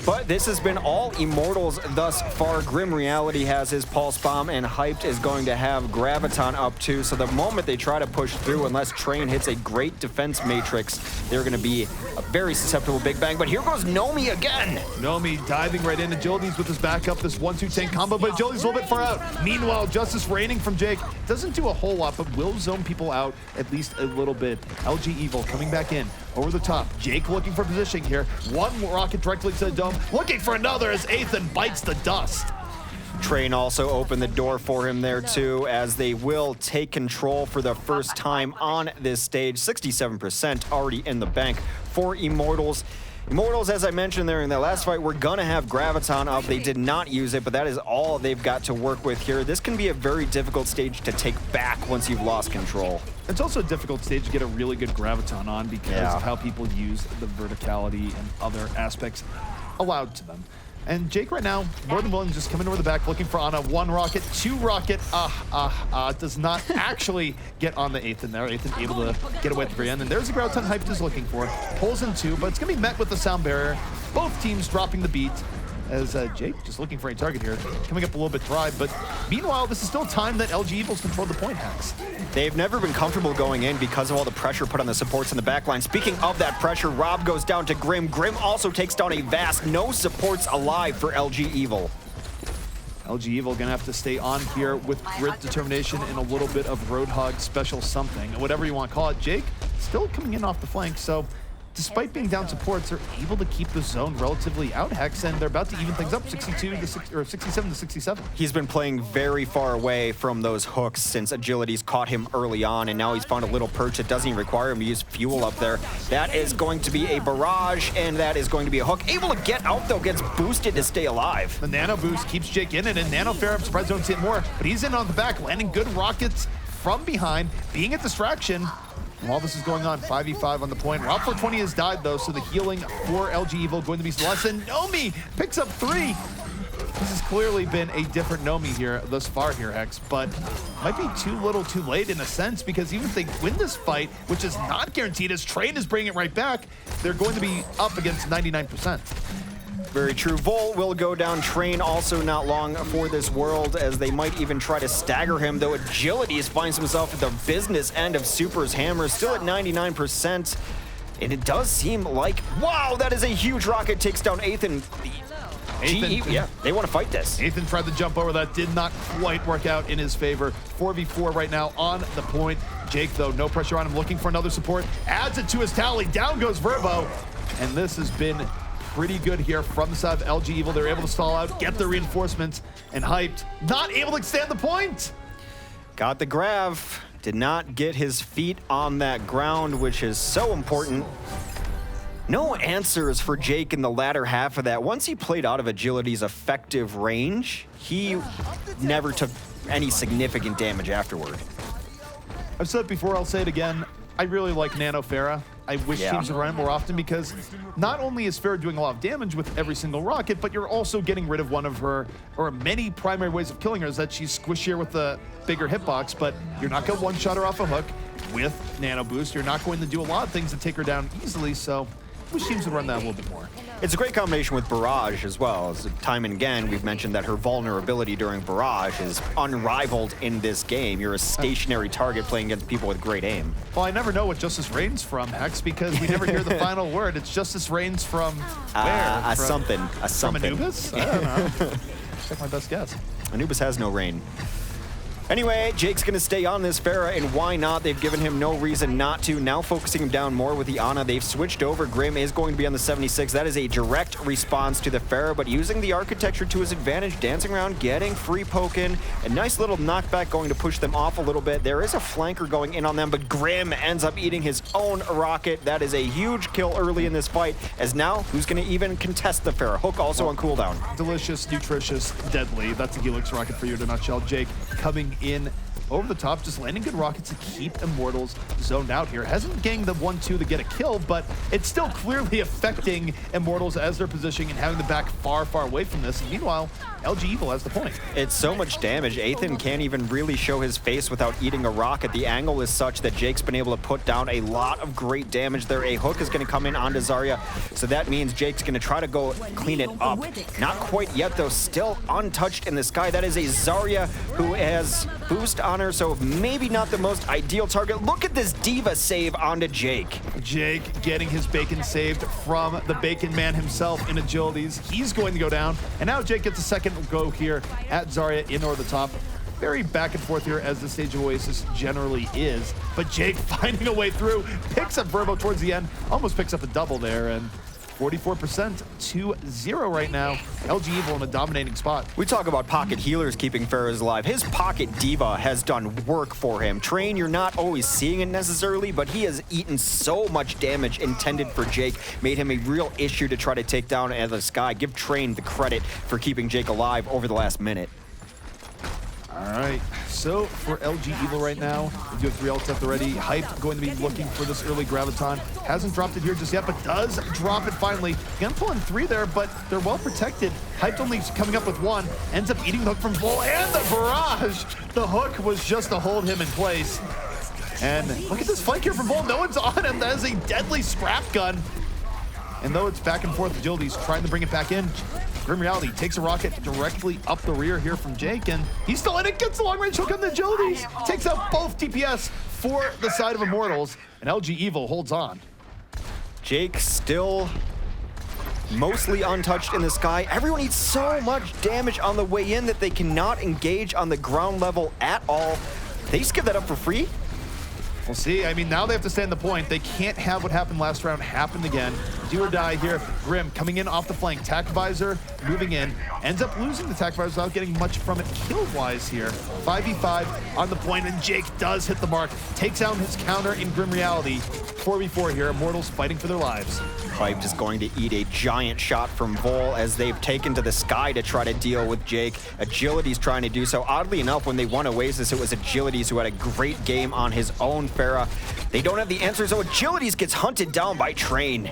But this has been all Immortals thus far. Grim Reality has his Pulse Bomb, and Hyped is going to have Graviton up too. So the moment they try to push through, unless Train hits a great defense matrix, they're going to be a very susceptible Big Bang. But here goes Nomi again. Nomi diving right in. Agility's with his backup, this 1-2 tank combo, but Agility's a little bit far out. Meanwhile, Justice raining from Jake. Doesn't do a whole lot, but will zone people out at least a little bit. LG Evil coming back in. Over the top, Jake looking for positioning here. One rocket directly to the dome, looking for another as Ethan bites the dust. Train also opened the door for him there too, as they will take control for the first time on this stage. 67% already in the bank for Immortals. Immortals, as I mentioned there in the last fight, we're gonna have Graviton up. They did not use it, but that is all they've got to work with here. This can be a very difficult stage to take back once you've lost control. It's also a difficult stage to get a really good Graviton on because of how people use the verticality and other aspects allowed to them. And Jake right now, more than willing to just come in over the back, looking for Ana. 1 rocket, 2 rocket. Does not actually get on the Ethan there. Ethan able to get away at the very end. And there's a Graviton Hyped is looking for. Pulls in 2, but it's going to be met with the sound barrier. Both teams dropping the beat. As Jake just looking for a target here, coming up a little bit dry, but meanwhile, this is still time that LG Evils control the point Hex. They've never been comfortable going in because of all the pressure put on the supports in the backline. Speaking of that pressure, Rob goes down to Grim. Grim also takes down a Vast. No supports alive for LG Evil. LG Evil gonna have to stay on here with grit, determination, and a little bit of Roadhog special something, whatever you want to call it. Jake still coming in off the flank, so despite being down supports, they're able to keep the zone relatively out, Hex, and they're about to even things up, 67 to 67. He's been playing very far away from those hooks since Agility's caught him early on, and now he's found a little perch that doesn't even require him to use fuel up there. That is going to be a barrage, and that is going to be a hook. Able to get out, though, gets boosted to stay alive. The nano boost keeps Jake in, and Nano Fair, I'm surprised I don't see it more, but he's in on the back, landing good rockets from behind, being a distraction. While this is going on, 5v5 on the point. Rob 420 has died, though, so the healing for LG Evil going to be less. And Nomi picks up 3. This has clearly been a different Nomi here thus far here, Hex, but might be too little too late in a sense, because even if they win this fight, which is not guaranteed as Train is bringing it right back, they're going to be up against 99%. Very true. Vol will go down. Train also not long for this world, as they might even try to stagger him, though Agilities finds himself at the business end of Super's hammer, still at 99%. And it does seem like, wow, that is a huge rocket, takes down Ethan. Yeah, they want to fight this. Ethan tried to jump over that, did not quite work out in his favor. 4v4 right now on the point. Jake, though, no pressure on him, looking for another support. Adds it to his tally. Down goes Verbo. And this has been pretty good here from the side of LG Evil. They're able to stall out, get the reinforcements, and Hyped not able to extend the point. Got the grab. Did not get his feet on that ground, which is so important. No answers for Jake in the latter half of that. Once he played out of Agility's effective range, he never took any significant damage afterward. I've said it before, I'll say it again. I really like Nano Farah. I wish teams would run it more often because not only is Farah doing a lot of damage with every single rocket, but you're also getting rid of one of her, or many primary ways of killing her is that she's squishier with the bigger hitbox, but you're not going to one-shot her off a hook with Nano Boost. You're not going to do a lot of things to take her down easily, so I wish teams would run that a little bit more. It's a great combination with Barrage as well. As time and again, we've mentioned that her vulnerability during Barrage is unrivaled in this game. You're a stationary target playing against people with great aim. Well, I never know what Justice reigns from, Hex, because we never hear the final word. It's Justice reigns from where? A something. From Anubis? I don't know. Check my best guess. Anubis has no reign. Anyway, Jake's going to stay on this Farah, and why not? They've given him no reason not to. Now focusing him down more with the Ana. They've switched over. Grim is going to be on the 76. That is a direct response to the Farah, but using the architecture to his advantage, dancing around, getting free poken. A nice little knockback going to push them off a little bit. There is a flanker going in on them, but Grim ends up eating his own rocket. That is a huge kill early in this fight, as now, who's going to even contest the Farah? Hook also on cooldown. Delicious, nutritious, deadly. That's a Helix rocket for you in a nutshell. Jake coming in over the top, just landing good rockets to keep Immortals zoned out here. Hasn't ganged the 1-2 to get a kill, but it's still clearly affecting Immortals as they're positioning and having the back far, far away from this. And meanwhile, LG Evil has the point. It's so much damage. Ethan can't even really show his face without eating a rocket. The angle is such that Jake's been able to put down a lot of great damage there. A hook is going to come in onto Zarya, so that means Jake's going to try to go clean it up. Not quite yet, though. Still untouched in the sky. That is a Zarya who has boost on her, so maybe not the most ideal target. Look at this diva save onto Jake. Jake getting his bacon saved from the Bacon Man himself in Agilities. He's going to go down, and now Jake gets a second go here at Zarya in over the top. Very back and forth here as the stage of Oasis generally is, but Jake finding a way through, picks up Verbo towards the end, almost picks up a double there, and 44% 2-0 right now. LG Evil in a dominating spot. We talk about pocket healers keeping Farah's alive. His pocket diva has done work for him. Train, you're not always seeing it necessarily, but he has eaten so much damage intended for Jake, made him a real issue to try to take down out of the sky. Give Train the credit for keeping Jake alive over the last minute. All right, so for LG Evil right now, we do have 3 ults left already. Hype going to be looking for this early Graviton. Hasn't dropped it here just yet, but does drop it finally. Gonna pull in 3 there, but they're well protected. Hype only coming up with 1, ends up eating the hook from Vol and the barrage. The hook was just to hold him in place. And look at this flank here from Vol. No one's on him. That is a deadly scrap gun. And though it's back and forth, Agility's trying to bring it back in. Grim Reality takes a rocket directly up the rear here from Jake, and he's still in it, gets the long range hook on the Agilities, takes out both DPS for the side of Immortals, and LG Evil holds on. Jake still mostly untouched in the sky. Everyone eats so much damage on the way in that they cannot engage on the ground level at all. They just give that up for free? We'll see. I mean, now they have to stand the point. They can't have what happened last round happen again. Do or die here. Grim coming in off the flank. Tac Visor moving in. Ends up losing the Tac Visor without getting much from it kill-wise here. 5v5 on the point, and Jake does hit the mark. Takes out his counter in Grim Reality. 4v4 here. Immortals fighting for their lives. Hype is going to eat a giant shot from Vol as they've taken to the sky to try to deal with Jake. Agility's trying to do so. Oddly enough, when they won Oasis, it was Agilities who had a great game on his own Farah. They don't have the answers, so Agilities gets hunted down by Train.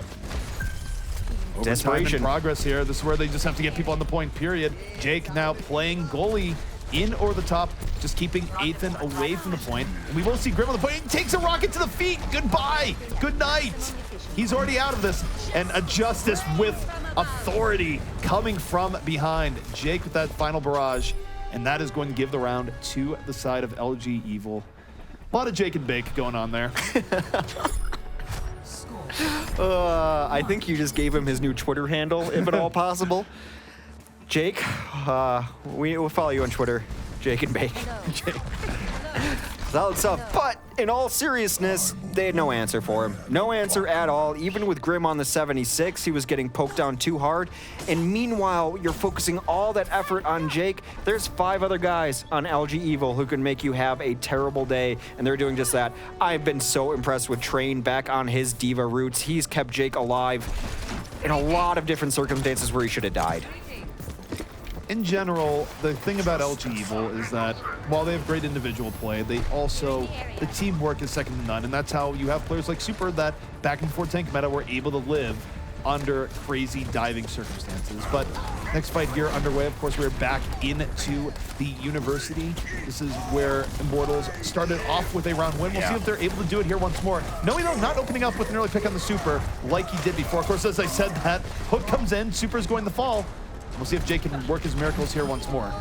Desperation in progress here. This is where they just have to get people on the point, period. Jake now playing goalie in over the top, just keeping Ethan away from the point. And we will see Grim on the point. He takes a rocket to the feet. Goodbye. Good night. He's already out of this. And a Justice with authority coming from behind. Jake with that final barrage. And that is going to give the round to the side of LG Evil. A lot of Jake and Bake going on there. I think you just gave him his new Twitter handle, if at all possible. Jake, we'll follow you on Twitter. Jake and Bake. Solid stuff. But in all seriousness, they had no answer for him. No answer at all. Even with Grim on the 76, he was getting poked down too hard. And meanwhile, you're focusing all that effort on Jake. There's 5 other guys on LG Evil who can make you have a terrible day, and they're doing just that. I've been so impressed with Train back on his diva roots. He's kept Jake alive in a lot of different circumstances where he should have died. In general, the thing about LG Evil is that while they have great individual play, the teamwork is second to none, and that's how you have players like Super that back in 4 tank meta were able to live under crazy diving circumstances. But next fight here underway, of course, we're back into the university. This is where Immortals started off with a round win. We'll see if they're able to do it here once more. No, not opening up with an early pick on the Super like he did before. Of course, as I said, that hook comes in, Super's going to fall. We'll see if Jake can work his miracles here once more.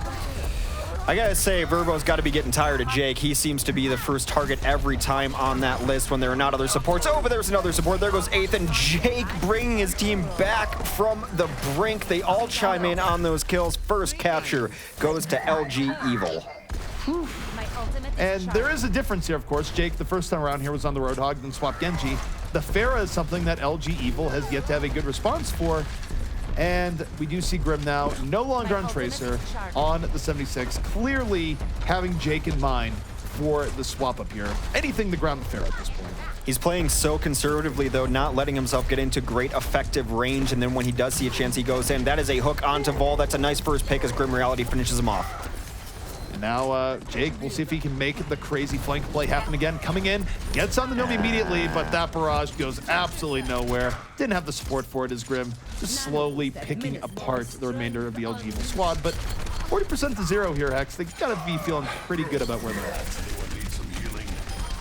I gotta say, Verbo's got to be getting tired of Jake. He seems to be the first target every time on that list when there are not other supports. Oh, but there's another support. There goes Ethan. Jake bringing his team back from the brink. They all chime in on those kills. First capture goes to LG Evil. And there is a difference here, of course. Jake, the first time around here, was on the Roadhog, then swapped Genji. The Pharah is something that LG Evil has yet to have a good response for. And we do see Grim now no longer on Tracer, on the 76, clearly having Jake in mind for the swap up here. Anything to ground the Pharah at this point. He's playing so conservatively, though, not letting himself get into great effective range, and then when he does see a chance, he goes in. That is a hook onto Vol. That's a nice first pick as Grim Reality finishes him off. And now Jake, we'll see if he can make the crazy flank play happen again. Coming in, gets on the Nomi immediately, but that barrage goes absolutely nowhere. Didn't have the support for it as Grim just slowly picking apart the remainder of the LG Evil squad. But 40% to 0 here, Hex. They gotta be feeling pretty good about where they're at.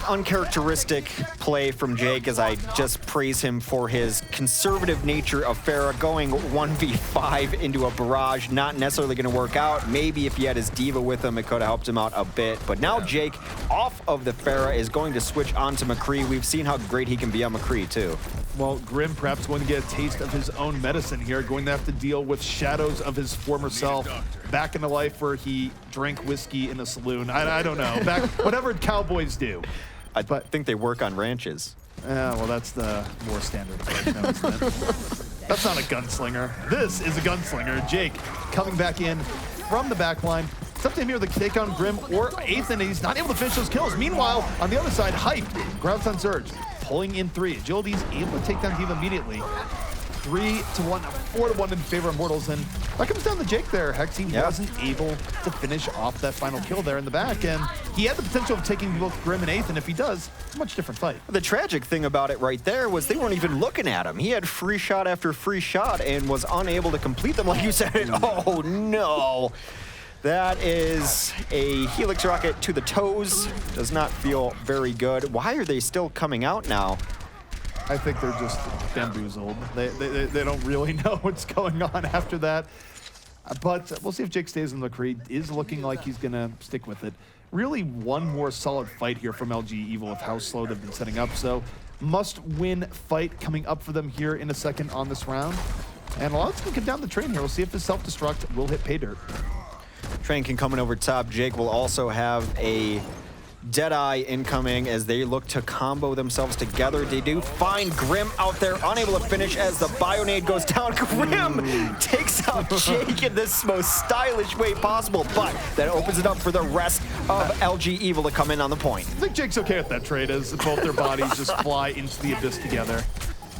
Uncharacteristic play from Jake as I just praise him for his conservative nature of Pharah going 1v5 into a barrage. Not necessarily going to work out. Maybe if he had his diva with him, it could have helped him out a bit. But now Jake, off of the Pharah, is going to switch onto McCree. We've seen how great he can be on McCree, too. Well, Grim perhaps going to get a taste of his own medicine here, going to have to deal with shadows of his former self, back into life where he drank whiskey in a saloon. I don't know. Back, whatever cowboys do. I think they work on ranches. Well, that's the more standard approach now, isn't it? That's not a gunslinger. This is a gunslinger. Jake coming back in from the back line. It's up to him here to take on Grim or Ethan, and he's not able to finish those kills. Meanwhile, on the other side, Hype, ground on Surge, pulling in 3. Agility's able to take down Diva immediately. 3-1, 4-1 in favor of Immortals, and that comes down to Jake there. Hex, he wasn't able to finish off that final kill there in the back, and he had the potential of taking both Grim and Ethan. If he does, it's a much different fight. The tragic thing about it right there was they weren't even looking at him. He had free shot after free shot and was unable to complete them like you said. Oh, no. That is a Helix rocket to the toes. Does not feel very good. Why are they still coming out now? I think they're just bamboozled. They don't really know what's going on after that. But we'll see if Jake stays in the Creed. Is looking like he's going to stick with it. Really one more solid fight here from LG Evil with how slow they've been setting up. So must-win fight coming up for them here in a second on this round. And a lot's going to come down the train here. We'll see if his self-destruct will hit pay dirt. Train can come in over top. Jake will also have a Deadeye incoming as they look to combo themselves together. They do find Grim out there, unable to finish as the Bionade goes down. Grim takes out Jake in this most stylish way possible, but that opens it up for the rest of LG Evil to come in on the point. I think Jake's okay with that trade as both their bodies just fly into the abyss together.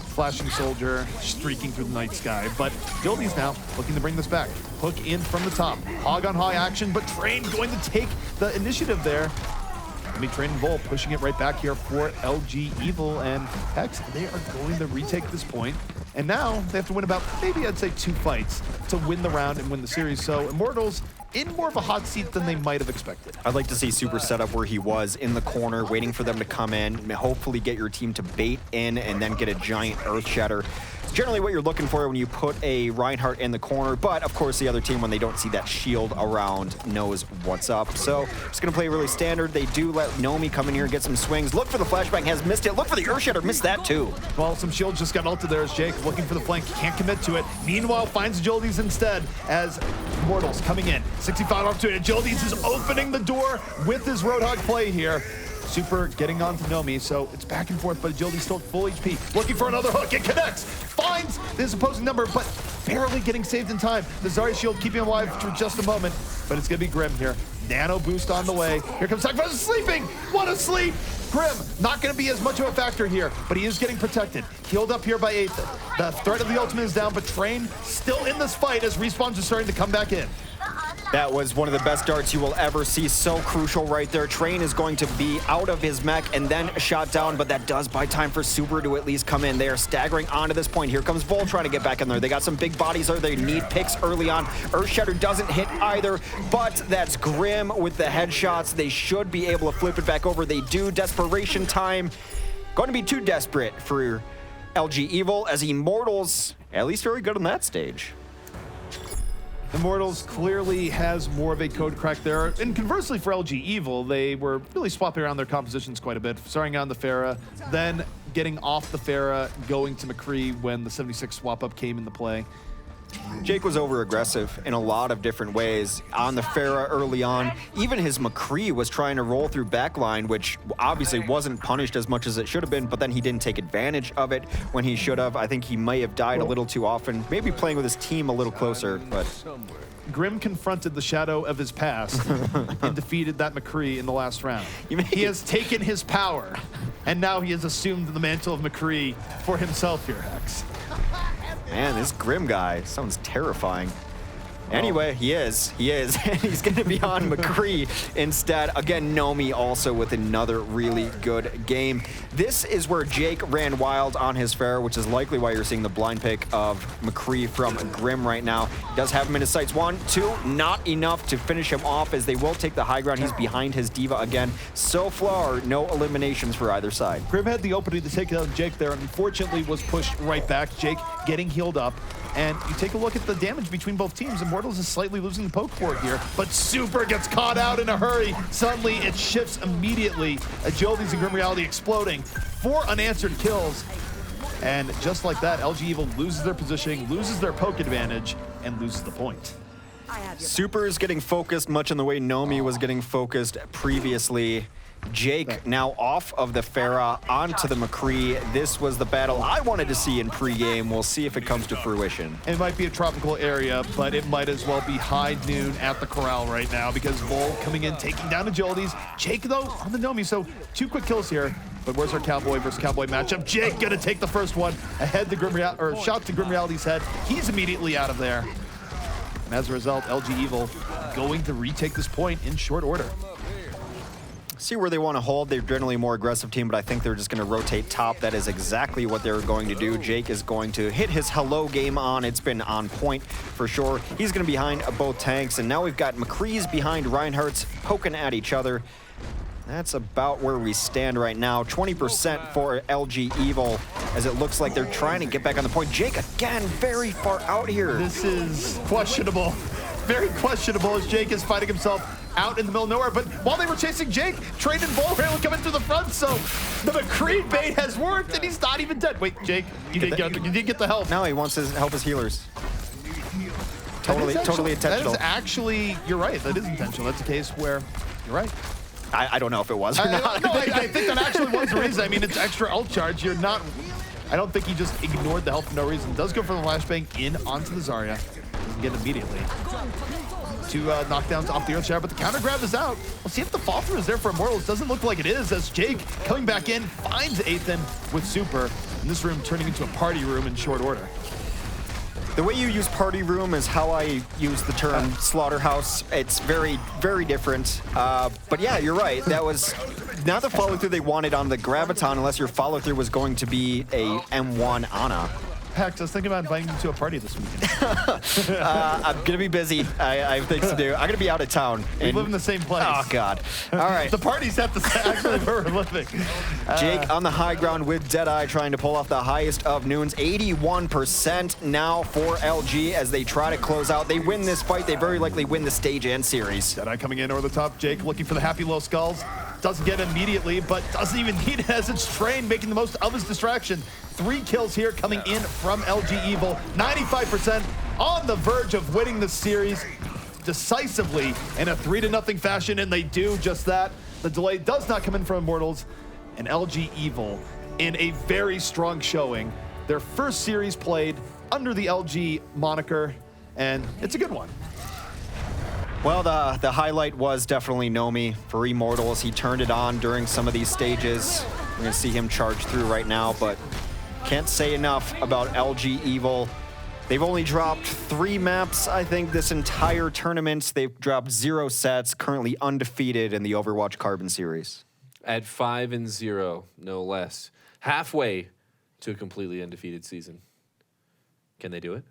Flashing Soldier streaking through the night sky, but Gildy's now looking to bring this back. Hook in from the top. Hog on high action, but Train going to take the initiative there. Train and Vol pushing it right back here for LG Evil, and Hex, they are going to retake this point. And now they have to win about, maybe I'd say 2 fights to win the round and win the series. So Immortals in more of a hot seat than they might have expected. I'd like to see Super set up where he was in the corner, waiting for them to come in, hopefully get your team to bait in and then get a giant Earth Shatter. generally what you're looking for when you put a Reinhardt in the corner, but of course the other team, when they don't see that shield around, knows what's up. So just gonna play really standard. They do let Nomi come in here and get some swings. Look for the flashbang, has missed it. Look for the Earthshatter, missed that too. Well, some shields just got ulted there as Jake looking for the flank, can't commit to it. Meanwhile, finds Agilities instead as Immortals coming in. 65 opportunity. Agilities is opening the door with his Roadhog play here. Super getting on to Nomi, so it's back and forth, but Agility's still full HP. Looking for another hook, it connects! Finds this opposing number, but barely getting saved in time. The Zarya shield keeping him alive for just a moment, but it's gonna be Grim here. Nano boost on the way. Here comes Sacrifice, sleeping! What a sleep! Grim, not gonna be as much of a factor here, but he is getting protected. Healed up here by Ethan. The threat of the ultimate is down, but Train still in this fight as respawns are starting to come back in. That was one of the best darts you will ever see. So crucial right there. Train is going to be out of his mech and then shot down, but that does buy time for Super to at least come in. They are staggering onto this point. Here comes Vol trying to get back in there. They got some big bodies there. They need picks early on. Earthshatter doesn't hit either, but that's Grim with the headshots. They should be able to flip it back over. They do. Desperation time. Going to be too desperate for LG Evil, as Immortals, at least very good on that stage. Immortals clearly has more of a code crack there. And conversely for LG Evil, they were really swapping around their compositions quite a bit, starting on the Pharah, then getting off the Pharah, going to McCree when the 76 swap up came into play. Jake was over-aggressive in a lot of different ways on the Pharah early on. Even his McCree was trying to roll through backline, which obviously wasn't punished as much as it should have been, but then he didn't take advantage of it when he should have. I think he may have died a little too often, maybe playing with his team a little closer, but... Grim confronted the shadow of his past and defeated that McCree in the last round. He has taken his power, and now he has assumed the mantle of McCree for himself here, Hex. Man, this Grim guy sounds terrifying. Anyway, he is. He's going to be on McCree instead. Again, Nomi also with another really good game. This is where Jake ran wild on his Pharah, which is likely why you're seeing the blind pick of McCree from Grim right now. He does have him in his sights. 1, 2, not enough to finish him off, as they will take the high ground. He's behind his Diva again. So far, no eliminations for either side. Grim had the opening to take down Jake there, and unfortunately was pushed right back. Jake getting healed up. And you take a look at the damage between both teams. Immortals is slightly losing the poke board here, but Super gets caught out in a hurry. Suddenly, it shifts immediately. Agilities and Grim Reality exploding. 4 unanswered kills. And just like that, LG Evil loses their positioning, loses their poke advantage, and loses the point. Super is getting focused much in the way Nomi was getting focused previously. Jake now off of the Pharah onto the McCree. This was the battle I wanted to see in pregame. We'll see if it comes to fruition. It might be a tropical area, but it might as well be high noon at the corral right now, because Vol coming in, taking down Agilities. Jake, though, on the Nomi, so 2 quick kills here. But where's our Cowboy versus Cowboy matchup? Jake gonna take the first one ahead to shot to Grim Reality's head. He's immediately out of there. And as a result, LG Evil going to retake this point in short order. See where they want to hold. They're generally a more aggressive team, but I think they're just going to rotate top. That is exactly what they're going to do. Jake is going to hit his hello game on. It's been on point for sure. He's going to be behind both tanks, and now we've got McCree's behind Reinhardt's poking at each other. That's about where we stand right now. 20% for LG Evil, as it looks like they're trying to get back on the point. Jake, again, very far out here. This is questionable. Very questionable, as Jake is fighting himself out in the middle of nowhere. But while they were chasing Jake, Train and Vol were able to come in through the front, so the McCree bait has worked, and he's not even dead. Wait, Jake, you did get the help. No, he wants to help his healers. Totally intentional. That is actually, you're right, that is intentional. That's a case where, you're right. I don't know if it was or not. No, I think that actually was the reason. I mean, it's extra ult charge. You're not, I don't think he just ignored the help for no reason. Does go for the flashbang in onto the Zarya. Doesn't get it immediately. 2 knockdowns off the Earthshatter, but the counter grab is out. We'll see if the fall through is there for Immortals. Doesn't look like it is, as Jake coming back in finds Ethan with Super. And this room turning into a party room in short order. The way you use party room is how I use the term slaughterhouse. It's very, very different. But yeah, you're right. That was not the follow through they wanted on the Graviton, unless your follow through was going to be a M1 Ana. Pax, I was thinking about inviting you to a party this weekend. I'm going to be busy. I have things to do. I'm going to be out of town. We live in the same place. Oh, God. All right. The party's at actually where we're living. Jake on the high ground with Deadeye trying to pull off the highest of noons. 81% now for LG as they try to close out. They win this fight. They very likely win the stage and series. Deadeye coming in over the top. Jake looking for the happy low skulls. Doesn't get it immediately, but doesn't even need it as it's Train making the most of his distraction. 3 kills here coming in from LG Evil. 95% on the verge of winning the series decisively in a 3-0 fashion, and they do just that. The delay does not come in from Immortals, and LG Evil in a very strong showing. Their first series played under the LG moniker, and it's a good one. Well, the highlight was definitely Nomi for Immortals. He turned it on during some of these stages. We're going to see him charge through right now, but can't say enough about LG Evil. They've only dropped 3 maps, I think, this entire tournament. They've dropped 0 sets, currently undefeated in the Overwatch Carbon Series. At 5-0, no less. Halfway to a completely undefeated season. Can they do it?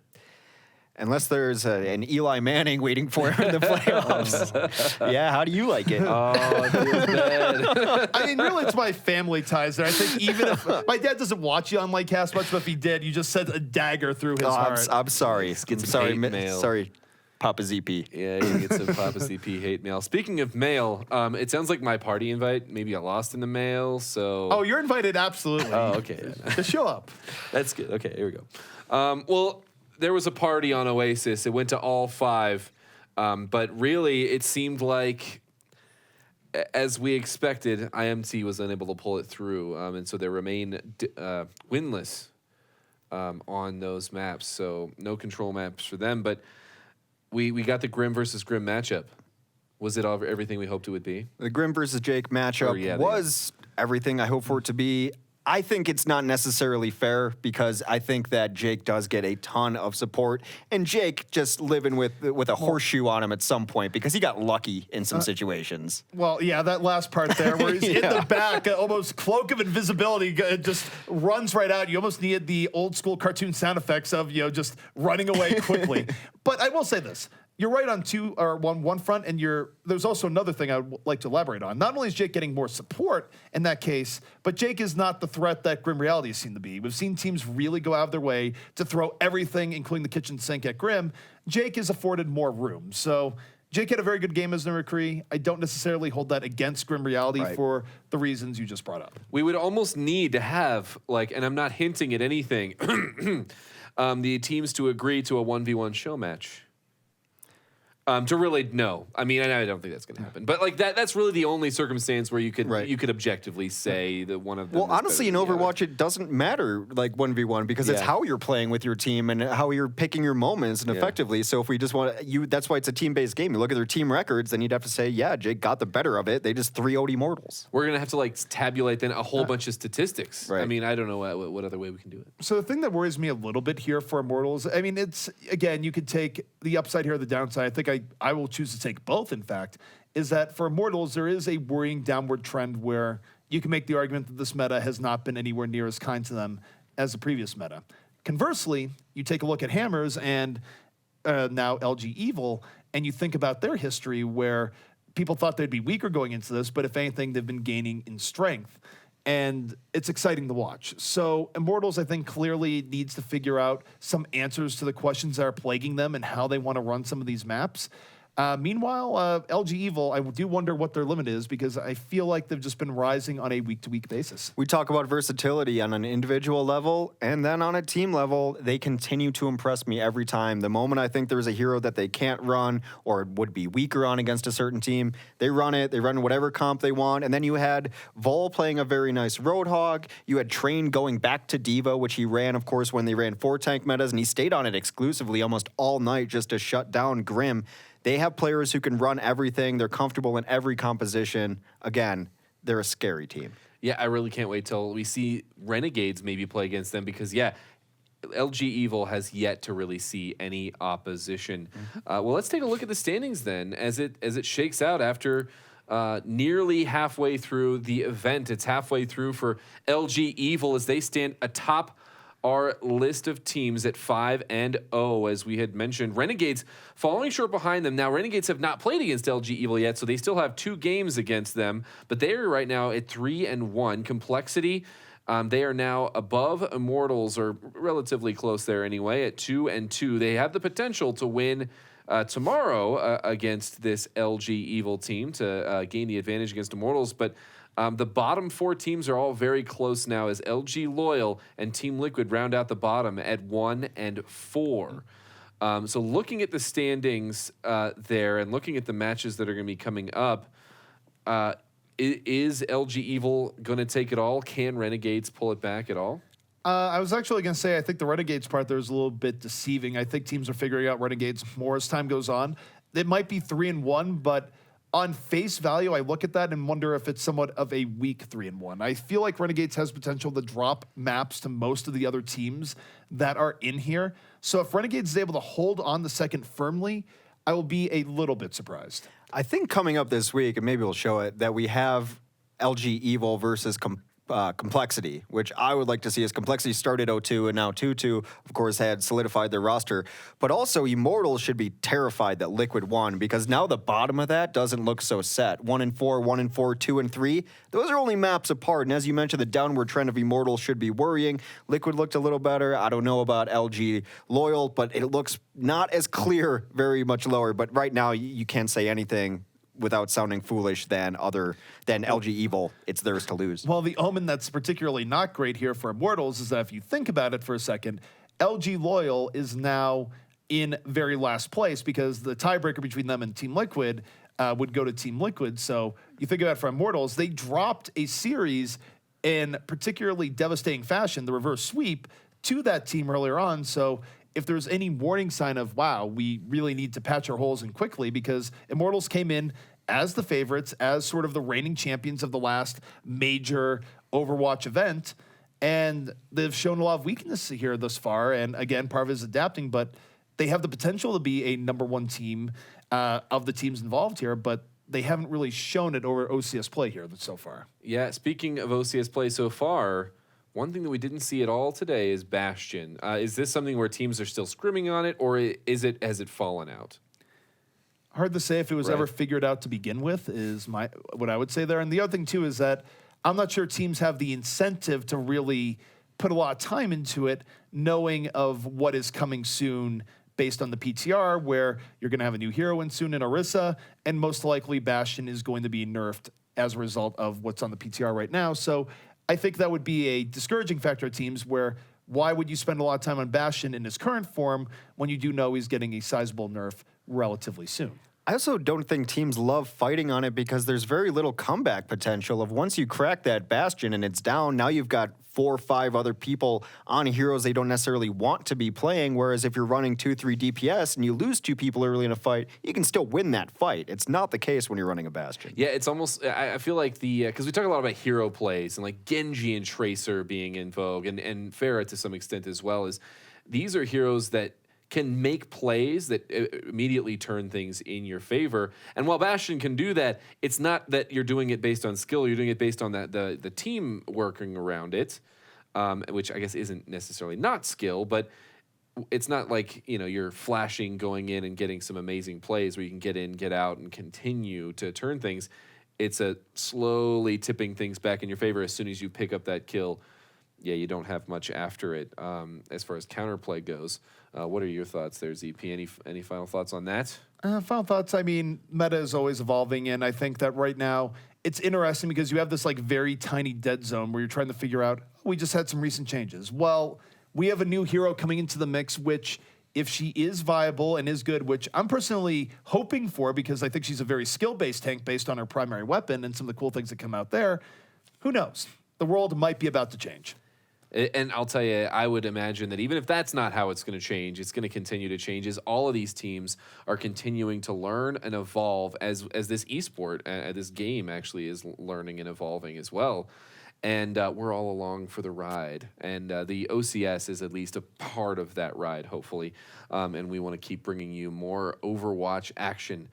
Unless there's an Eli Manning waiting for him in the playoffs. Yeah, how do you like it? Oh, it feels bad. I mean, really, it's my family ties there. I think even if my dad doesn't watch you on Lightcast much, but if he did, you just sent a dagger through his heart. I'm sorry. Get some hate mail. Sorry, Papa ZP. Yeah, you get some Papa CP hate mail. Speaking of mail, it sounds like my party invite maybe got lost in the mail, so... Oh, you're invited, absolutely. Oh, okay. Just show up. That's good. Okay, here we go. Well, there was a party on Oasis. It went to all 5. But really, it seemed like, as we expected, IMT was unable to pull it through. And so they remain winless on those maps. So no control maps for them. But we got the Grim versus Grim matchup. Was it everything we hoped it would be? The Grim versus Jake matchup was everything I hoped for it to be. I think it's not necessarily fair because I think that Jake does get a ton of support, and Jake just living with a horseshoe on him at some point because he got lucky in some situations. Well, yeah, that last part there where he's in the back, almost cloak of invisibility, just runs right out. You almost needed the old school cartoon sound effects of, just running away quickly. But I will say this. You're right on one front, and there's also another thing I would like to elaborate on. Not only is Jake getting more support in that case, but Jake is not the threat that Grim Reality has seemed to be. We've seen teams really go out of their way to throw everything, including the kitchen sink, at Grim. Jake is afforded more room. So Jake had a very good game as a McCree. I don't necessarily hold that against Grim Reality for the reasons you just brought up. We would almost need to have, and I'm not hinting at anything, the teams to agree to a 1v1 show match. To really know. I mean, I don't think that's going to happen. But that's really the only circumstance where you could objectively say that one of them. Well, honestly, in Overwatch, it doesn't matter 1v1 because it's how you're playing with your team and how you're picking your moments and effectively. So if we just want that's why it's a team-based game. You look at their team records, then you'd have to say, yeah, Jake got the better of it. They just 3-0'd Immortals. We're gonna have to tabulate then a whole bunch of statistics. Right. I mean, I don't know what other way we can do it. So the thing that worries me a little bit here for Immortals, I mean, it's again, you could take the upside here or the downside. I think I will choose to take both, in fact, is that for Immortals, there is a worrying downward trend where you can make the argument that this meta has not been anywhere near as kind to them as the previous meta. Conversely, you take a look at Hammers and now LG Evil, and you think about their history where people thought they'd be weaker going into this, but if anything, they've been gaining in strength. And it's exciting to watch. So Immortals, I think, clearly needs to figure out some answers to the questions that are plaguing them and how they want to run some of these maps. Meanwhile, LG Evil, I do wonder what their limit is because I feel like they've just been rising on a week-to-week basis. We talk about versatility on an individual level, and then on a team level, they continue to impress me every time. The moment I think there's a hero that they can't run or would be weaker on against a certain team, they run it. They run whatever comp they want. And then you had Vol playing a very nice Roadhog. You had Train going back to Diva, which he ran, of course, when they ran 4-tank metas, and he stayed on it exclusively almost all night just to shut down Grim. They have players who can run everything. They're comfortable in every composition. Again, they're a scary team. Yeah, I really can't wait till we see Renegades maybe play against them because, LG Evil has yet to really see any opposition. Well, let's take a look at the standings then as it shakes out after nearly halfway through the event. It's halfway through for LG Evil as they stand atop our list of teams at 5-0, as we had mentioned. Renegades falling short behind them. Now, Renegades have not played against LG Evil yet, so they still have 2 games against them, but they are right now at 3-1. Complexity, they are now above Immortals, or relatively close there anyway, at 2-2. They have the potential to win tomorrow against this LG Evil team to gain the advantage against Immortals, but the bottom 4 teams are all very close now as LG Loyal and Team Liquid round out the bottom at 1-4. So looking at the standings there and looking at the matches that are going to be coming up, is LG Evil going to take it all? Can Renegades pull it back at all? I was actually going to say, I think the Renegades part there is a little bit deceiving. I think teams are figuring out Renegades more as time goes on. It might be 3-1, but on face value, I look at that and wonder if it's somewhat of a weak 3-1. I feel like Renegades has potential to drop maps to most of the other teams that are in here. So if Renegades is able to hold on the second firmly, I will be a little bit surprised. I think coming up this week, and maybe we'll show it, that we have LG Evil versus Complexity, which I would like to see as Complexity started 0-2 and now 2-2, of course, had solidified their roster. But also, Immortals should be terrified that Liquid won, because now the bottom of that doesn't look so set. 1-4, 1-4, 2-3. Those are only maps apart. And as you mentioned, the downward trend of Immortals should be worrying. Liquid looked a little better. I don't know about LG Loyal, but it looks not as clear, very much lower. But right now, you can't say anything without sounding foolish than LG Evil. It's theirs to lose. Well, the omen that's particularly not great here for Immortals is that if you think about it for a second, LG Loyal is now in very last place because the tiebreaker between them and Team Liquid would go to Team Liquid. So you think about it for Immortals, they dropped a series in particularly devastating fashion, the reverse sweep, to that team earlier on. So if there's any warning sign of, wow, we really need to patch our holes in quickly, because Immortals came in as the favorites, as sort of the reigning champions of the last major Overwatch event, and they've shown a lot of weakness here thus far. And again, part of it is adapting, but they have the potential to be a #1 team of the teams involved here, but they haven't really shown it over OCS play here so far. Yeah, speaking of OCS play so far, one thing that we didn't see at all today is Bastion. Is this something where teams are still scrimming on it, or has it fallen out? Hard to say if it was ever figured out to begin with, is what I would say there. And the other thing, too, is that I'm not sure teams have the incentive to really put a lot of time into it, knowing of what is coming soon based on the PTR, where you're going to have a new hero in soon in Orisa, and most likely Bastion is going to be nerfed as a result of what's on the PTR right now. So I think that would be a discouraging factor of teams, where why would you spend a lot of time on Bastion in his current form when you do know he's getting a sizable nerf relatively soon? I also don't think teams love fighting on it, because there's very little comeback potential of once you crack that Bastion and it's down, now you've got 4 or 5 other people on heroes they don't necessarily want to be playing, whereas if you're running 2-3 DPS and you lose 2 people early in a fight, you can still win that fight. It's not the case when you're running a Bastion. Yeah, it's almost, I feel like because we talk a lot about hero plays and like Genji and Tracer being in vogue, and Pharah to some extent as well, is these are heroes that can make plays that immediately turn things in your favor. And while Bastion can do that, it's not that you're doing it based on skill. You're doing it based on the team working around it, which I guess isn't necessarily not skill, but it's not like, you're flashing, going in and getting some amazing plays where you can get in, get out, and continue to turn things. It's a slowly tipping things back in your favor as soon as you pick up that kill. Yeah, you don't have much after it as far as counterplay goes. What are your thoughts there, ZP? Any final thoughts on that? Final thoughts, I mean, meta is always evolving, and I think that right now it's interesting because you have this like very tiny dead zone where you're trying to figure out, we just had some recent changes. Well, we have a new hero coming into the mix, which if she is viable and is good, which I'm personally hoping for because I think she's a very skill-based tank based on her primary weapon and some of the cool things that come out there, who knows? The world might be about to change. And I'll tell you, I would imagine that even if that's not how it's going to change, it's going to continue to change as all of these teams are continuing to learn and evolve as this esport, this game actually is learning and evolving as well. And we're all along for the ride. And the OCS is at least a part of that ride, hopefully. And we want to keep bringing you more Overwatch action.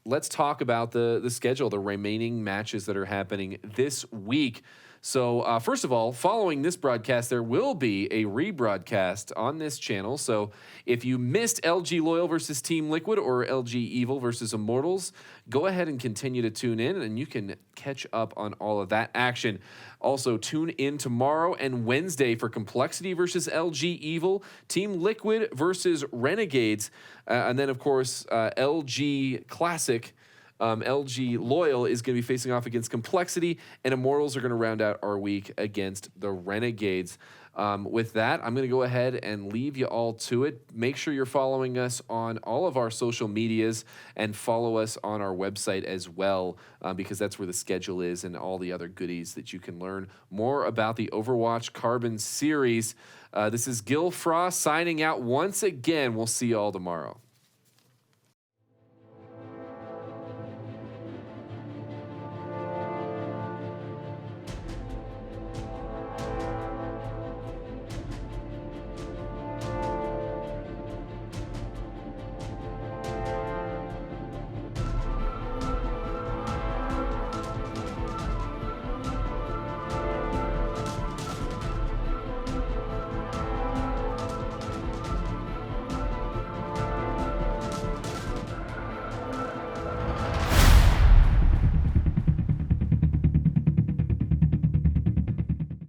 Let's talk about the schedule, the remaining matches that are happening this week. So first of all, following this broadcast, there will be a rebroadcast on this channel. So if you missed LG Loyal versus Team Liquid or LG Evil versus Immortals, go ahead and continue to tune in, and you can catch up on all of that action. Also, tune in tomorrow and Wednesday for Complexity versus LG Evil, Team Liquid versus Renegades, and then, of course, LG Classic. LG Loyal is going to be facing off against Complexity, and Immortals are going to round out our week against the Renegades. With that, I'm going to go ahead and leave you all to it. Make sure you're following us on all of our social medias and follow us on our website as well, because that's where the schedule is and all the other goodies that you can learn more about the Overwatch Carbon Series. This is Gil Frost signing out once again. We'll see you all tomorrow.